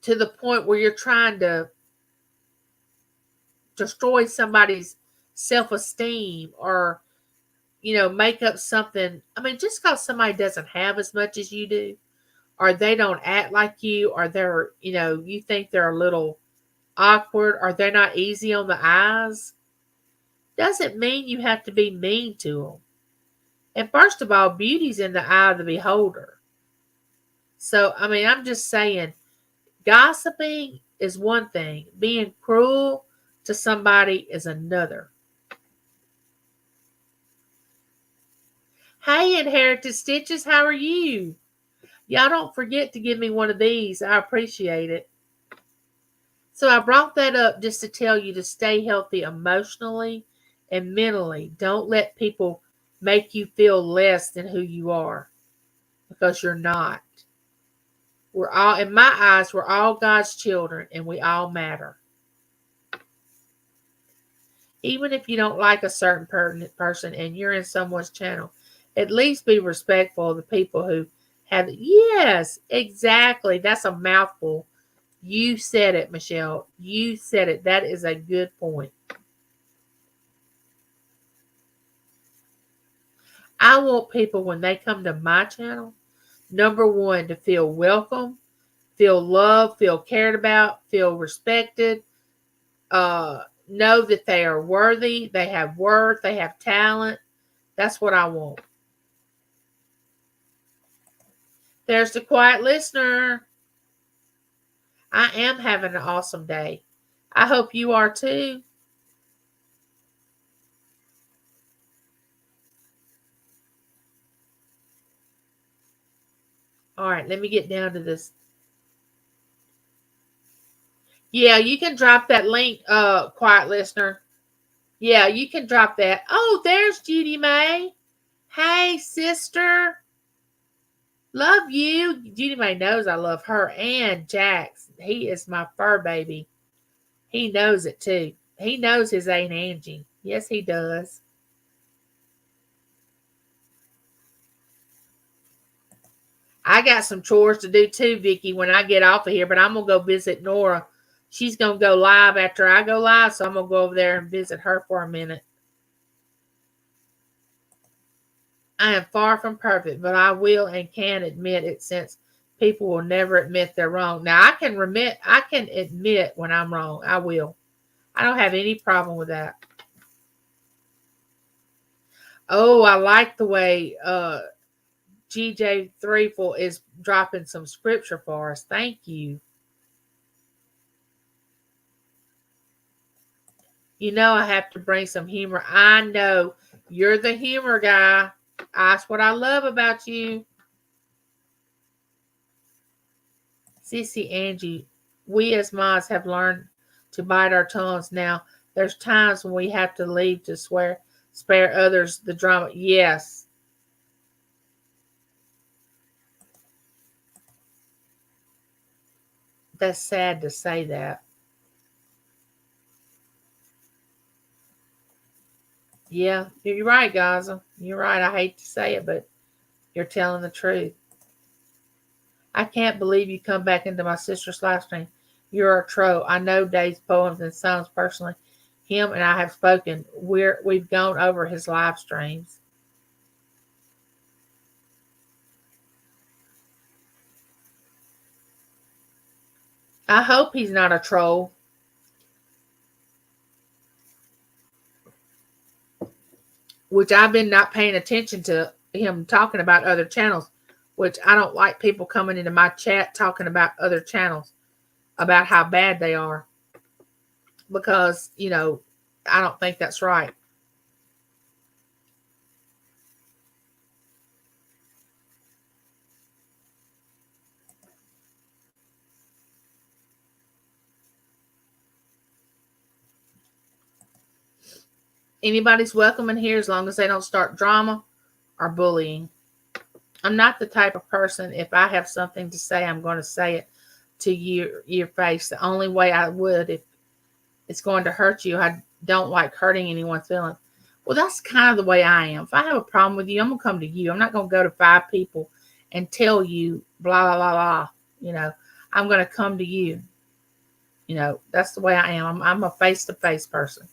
to the point where you're trying to destroy somebody's self-esteem or make up something. I mean, just because somebody doesn't have as much as you do, or they don't act like you, or they're, you think they're a little awkward, or they're not easy on the eyes, doesn't mean you have to be mean to them. And first of all, beauty's in the eye of the beholder. So, I mean, I'm just saying, gossiping is one thing, being cruel to somebody is another. Hey, Inherited Stitches, how are you? Y'all don't forget to give me one of these. I appreciate it. So I brought that up just to tell you to stay healthy emotionally and mentally. Don't let people make you feel less than who you are, because you're not. We're all, in my eyes, we're all God's children and we all matter. Even if you don't like a certain person and you're in someone's channel, at least be respectful of the people who have it. Yes, exactly. That's a mouthful. You said it, Michelle. You said it. That is a good point. I want people, when they come to my channel, number one, to feel welcome, feel loved, feel cared about, feel respected, know that they are worthy, they have worth, they have talent. That's what I want. There's the quiet listener. I am having an awesome day. I hope you are too. All right, let me get down to this. Yeah, you can drop that link, quiet listener. Yeah, you can drop that. Oh, there's Judy May. Hey, sister. Love you. Judy May knows I love her and Jax. He is my fur baby. He knows it too. He knows his Aunt Angie. Yes, he does. I got some chores to do too, Vicky, when I get off of here, but I'm going to go visit Nora. She's going to go live after I go live, so I'm going to go over there and visit her for a minute. I am far from perfect, but I will and can admit it, since people will never admit they're wrong. Now, I can admit when I'm wrong. I will. I don't have any problem with that. Oh, I like the way GJ Threefold is dropping some scripture for us. Thank you. You know I have to bring some humor. I know you're the humor guy. That's what I love about you. Sissy Angie, we as moms have learned to bite our tongues now. There's times when we have to leave to spare others the drama. Yes. That's sad to say that. Yeah, you're right, Gaza. You're right. I hate to say it, but you're telling the truth. I can't believe you come back into my sister's live stream. You're a troll. I know Dave's poems and songs personally. Him and I have spoken. We've gone over his live streams. I hope he's not a troll. Which I've been not paying attention to him talking about other channels, which I don't like people coming into my chat talking about other channels, about how bad they are. Because, I don't think that's right. Anybody's welcome in here as long as they don't start drama or bullying. I'm not the type of person, if I have something to say, I'm going to say it to your face. The only way I would, if it's going to hurt you, I don't like hurting anyone's feelings. Well, that's kind of the way I am. If I have a problem with you, I'm going to come to you. I'm not going to go to 5 people and tell you blah blah blah blah. You know, I'm going to come to you. You know, that's the way I am. I'm a face to face person.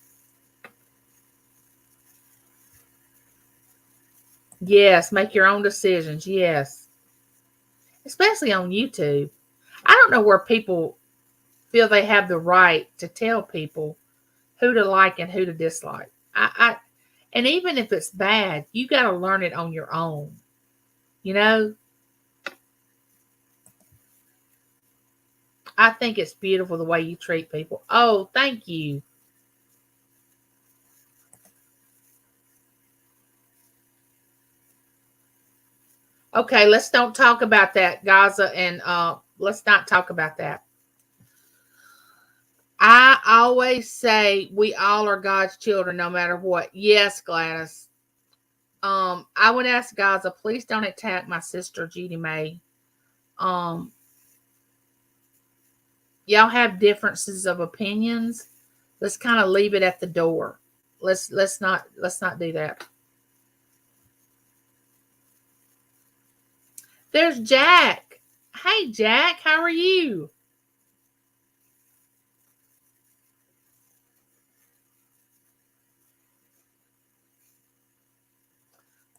Yes, make your own decisions. Yes, especially on YouTube. I don't know where people feel they have the right to tell people who to like and who to dislike. And even if it's bad, you got to learn it on your own. You know, I think it's beautiful the way you treat people. Oh, thank you. Okay, let's don't talk about that, Gaza, and let's not talk about that. I always say we all are God's children, no matter what. Yes, Gladys. I would ask Gaza, please don't attack my sister Judy May. Um, y'all have differences of opinions. Let's kind of leave it at the door. Let's not do that. There's Jack. Hey Jack, how are you?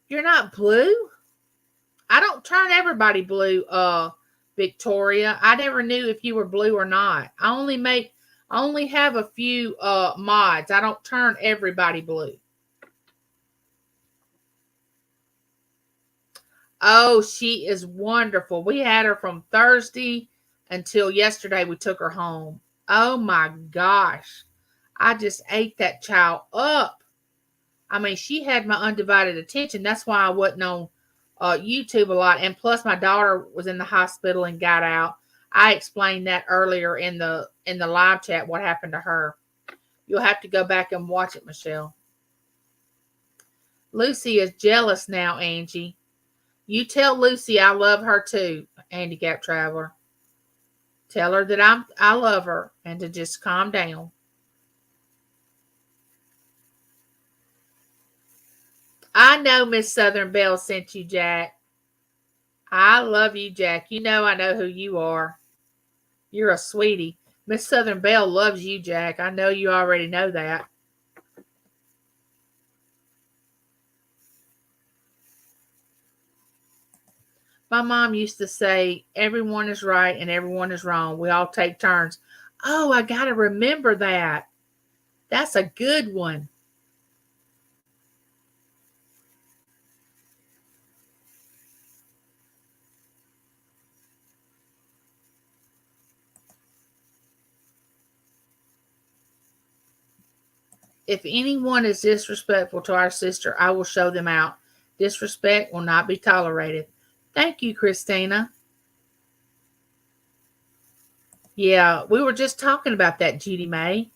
You're not blue? I don't turn everybody blue, Victoria. I never knew if you were blue or not. I only have a few mods. I don't turn everybody blue. Oh, she is wonderful. We had her from Thursday until yesterday. We took her home. Oh my gosh. I just ate that child up. I mean, she had my undivided attention. That's why I wasn't on YouTube a lot. And plus, my daughter was in the hospital and got out. I explained that earlier in the live chat what happened to her. You'll have to go back and watch it, Michelle. Lucy is jealous now, Angie. You tell Lucy I love her too, Handicap Traveler. Tell her that I love her and to just calm down. I know Miss Southern Belle sent you, Jack. I love you, Jack. You know I know who you are. You're a sweetie. Miss Southern Belle loves you, Jack. I know you already know that. My mom used to say, everyone is right and everyone is wrong. We all take turns. Oh, I got to remember that. That's a good one. If anyone is disrespectful to our sister, I will show them out. Disrespect will not be tolerated. Thank you, Christina. Yeah, we were just talking about that, Judy May.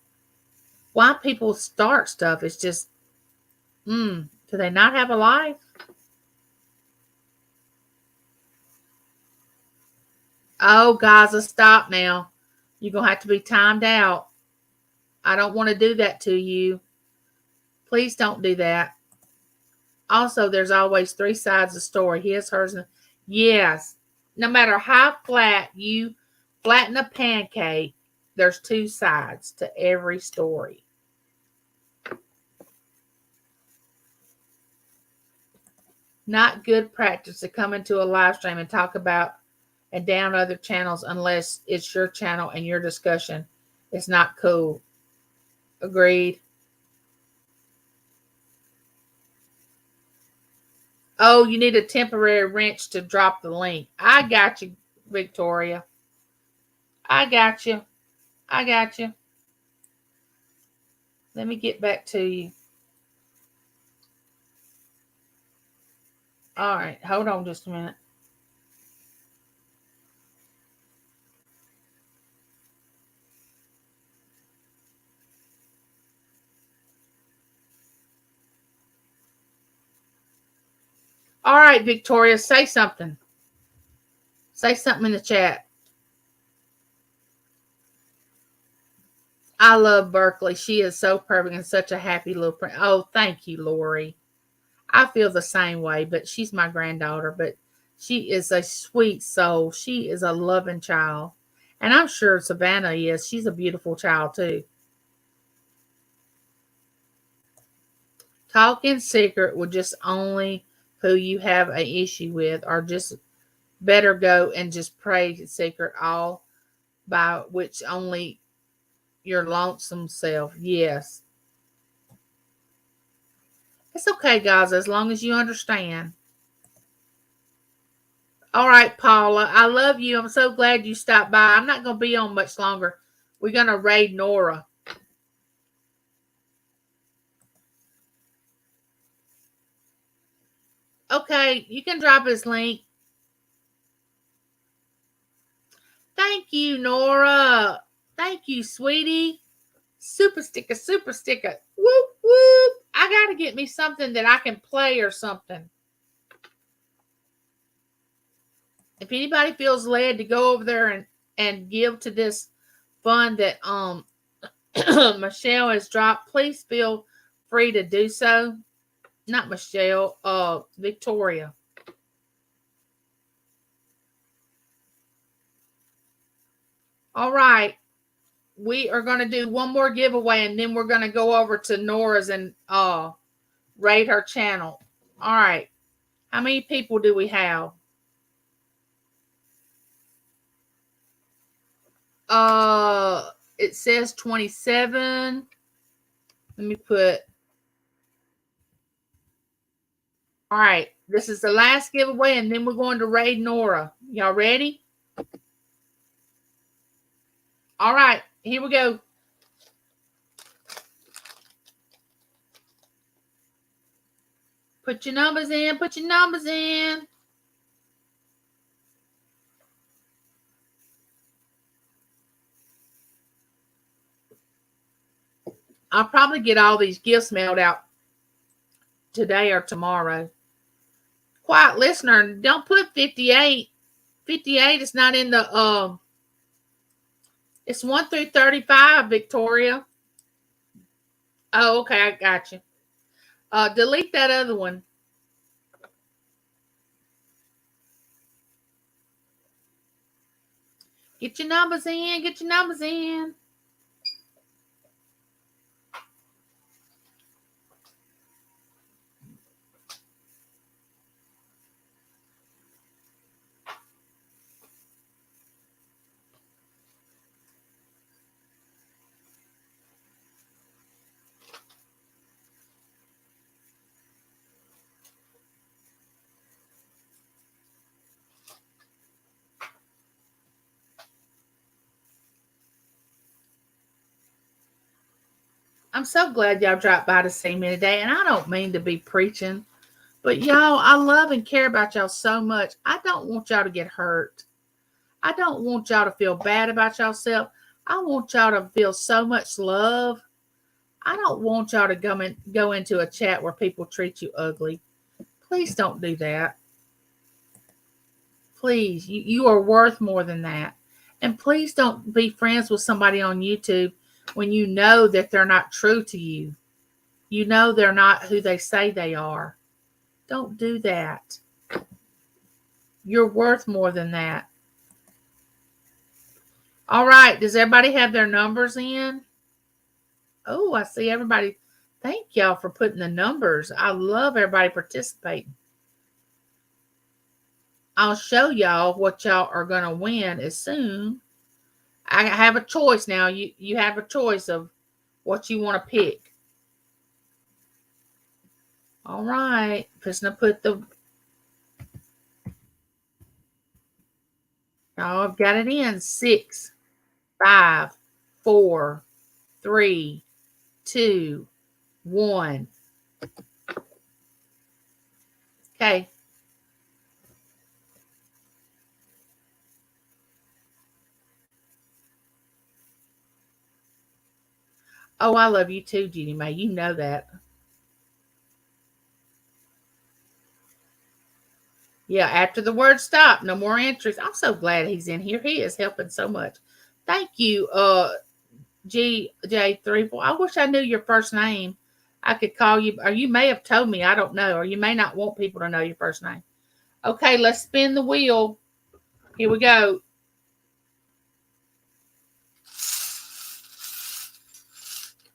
Why people start stuff is just, do they not have a life? Oh, Gaza, stop now. You're going to have to be timed out. I don't want to do that to you. Please don't do that. Also, there's always three sides of the story. His, hers, and yes. No matter how flat you flatten a pancake, there's two sides to every story. Not good practice to come into a live stream and talk about and down other channels unless it's your channel and your discussion. It's not cool. Agreed. Oh, you need a temporary wrench to drop the link. I got you, Victoria. I got you. I got you. Let me get back to you. All right. Hold on just a minute. All right, Victoria, say something. Say something in the chat. I love Berkeley. She is so perfect and such a happy little print. Oh, thank you, Lori. I feel the same way, but she's my granddaughter. But She is a sweet soul. She is a loving child. And I'm sure Savannah is. She's a beautiful child too. Talk in secret with just only who you have a issue with, or just better go and just pray in secret, all by which only your lonesome self. Yes. It's okay, guys, as long as you understand. All right, Paula, I love you. I'm so glad you stopped by. I'm not going to be on much longer. We're going to raid Nora. Okay, you can drop his link. Thank you, Nora. Thank you, sweetie. Super sticker, super sticker. Whoop, whoop. I got to get me something that I can play or something. If anybody feels led to go over there and give to this fund that Michelle has dropped, please feel free to do so. Not Michelle, Victoria. All right. We are going to do one more giveaway, and then we're going to go over to Nora's and rate her channel. All right. How many people do we have? It says 27. Let me put. All right. This is the last giveaway, and then we're going to raid Nora. Y'all ready? All right. Here we go. Put your numbers in. Put your numbers in. I'll probably get all these gifts mailed out today or tomorrow. Quiet listener, don't put 58. 58 is not in the it's 1 through 35, Victoria. Oh, okay, I got you. Delete that other one. Get your numbers in. Get your numbers in. I'm so glad y'all dropped by to see me today. And I don't mean to be preaching, but y'all, I love and care about y'all so much. I don't want y'all to get hurt. I don't want y'all to feel bad about yourself. I want y'all to feel so much love. I don't want y'all to go into a chat where people treat you ugly. Please don't do that. Please, you are worth more than that. And please don't be friends with somebody on YouTube when you know that they're not true to you. You know they're not who they say they are. Don't do that. You're worth more than that. All right. Does everybody have their numbers in? Oh, I see everybody. Thank y'all for putting the numbers. I love everybody participating. I'll show y'all what y'all are going to win as soon. I have a choice now. You have a choice of what you want to pick. All right. Just going to put the... Y'all have got it in. 6, 5, 4, 3, 2, 1. Okay. Oh, I love you too, Jeannie Mae. You know that. Yeah, after the word stop, no more entries. I'm so glad he's in here. He is helping so much. Thank you, GJ34. I wish I knew your first name. I could call you, or you may have told me. I don't know, or you may not want people to know your first name. Okay, let's spin the wheel. Here we go.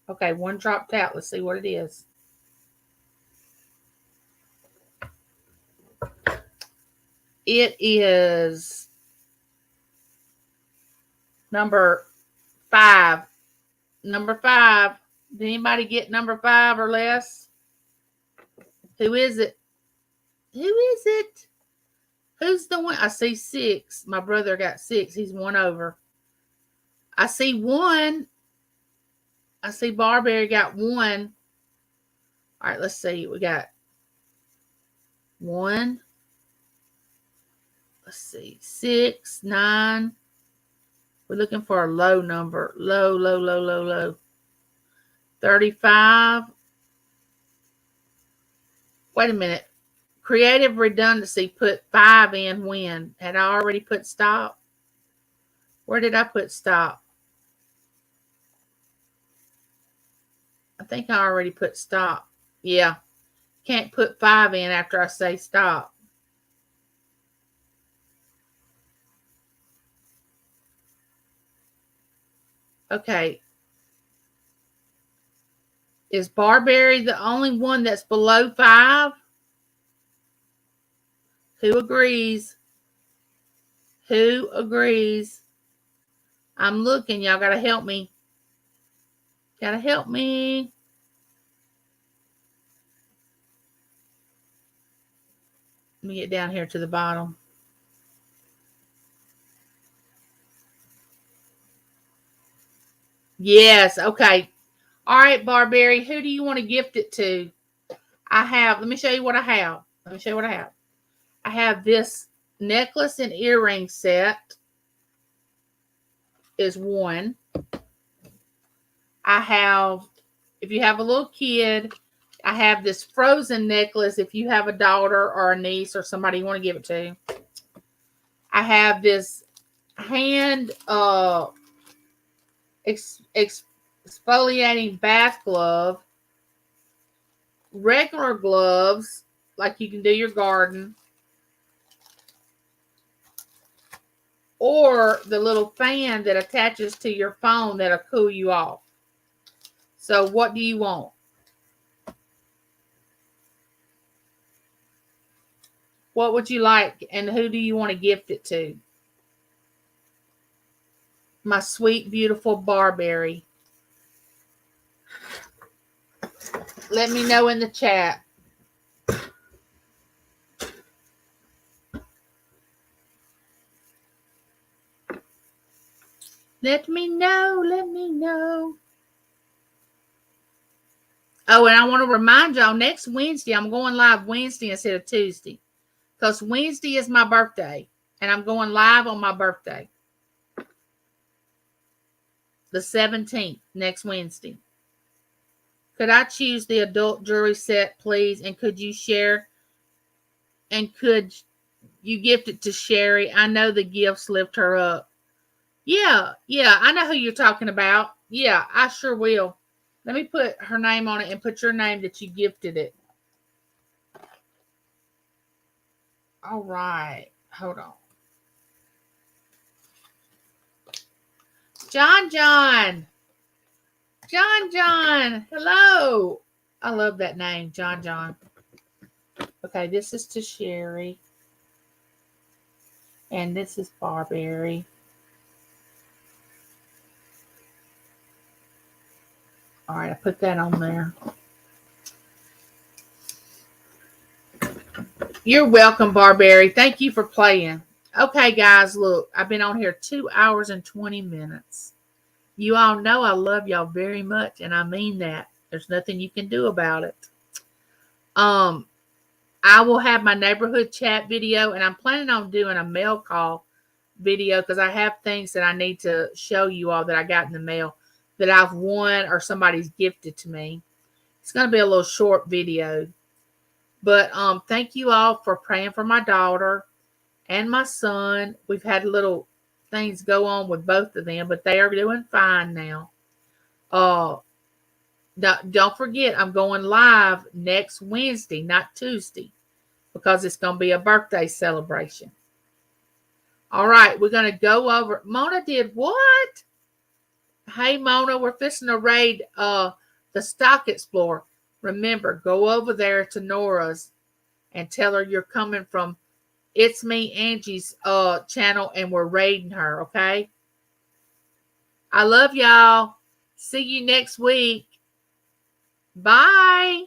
Okay, one dropped out. Let's see what it is. It is number 5. Number 5. Did anybody get number 5 or less? Who is it? Who is it? Who's the one? I see 6. My brother got 6. He's one over. I see 1. I see Barberry got 1. All right, let's see. We got 1. Let's see. 6, 9. We're looking for a low number. Low. 35. Wait a minute. Creative redundancy put 5 in when? Had I already put stop? Where did I put stop? I think I already put stop. Yeah. Can't put 5 in after I say stop. Okay. Is Barberry the only one that's below 5? Who agrees? Who agrees? I'm looking. Y'all got to help me. Got to help me. Let me get down here to the bottom. Yes. Okay. All right, Barberry. Who do you want to gift it to? I have. Let me show you what I have. I have this necklace and earring set. Is 1. I have, if you have a little kid, I have this Frozen necklace if you have a daughter or a niece or somebody you want to give it to. I have this hand exfoliating bath glove, regular gloves like you can do your garden, or the little fan that attaches to your phone that'll cool you off. So what do you want? What would you like, and who do you want to gift it to? My sweet, beautiful Barberry. Let me know in the chat. Let me know. Oh, and I want to remind y'all, next Wednesday, I'm going live Wednesday instead of Tuesday. Because Wednesday is my birthday. And I'm going live on my birthday. The 17th, next Wednesday. Could I choose the adult jewelry set, please? And could you share? And could you gift it to Sherry? I know the gifts lift her up. Yeah, I know who you're talking about. Yeah, I sure will. Let me put her name on it and put your name that you gifted it. All right. Hold on. John. Hello. I love that name, John. Okay, this is to Sherry. And this is Barberry. All right, I put that on there. You're welcome, Barberry. Thank you for playing. Okay, guys, look, I've been on here 2 hours and 20 minutes. You all know I love y'all very much, and I mean that. There's nothing you can do about it. I will have my neighborhood chat video, and I'm planning on doing a mail call video because I have things that I need to show you all that I got in the mail that I've won or somebody's gifted to me. It's going to be a little short video. But thank you all for praying for my daughter and my son. We've had little things go on with both of them, but they are doing fine now. Don't forget, I'm going live next Wednesday, not Tuesday, because it's going to be a birthday celebration. All right, we're going to go over. Mona did what? Hey, Mona, we're fixing to raid the Stock Explorer. Remember, go over there to Nora's and tell her you're coming from It's Me Angie's channel and we're raiding her, okay? I love y'all. See you next week. Bye.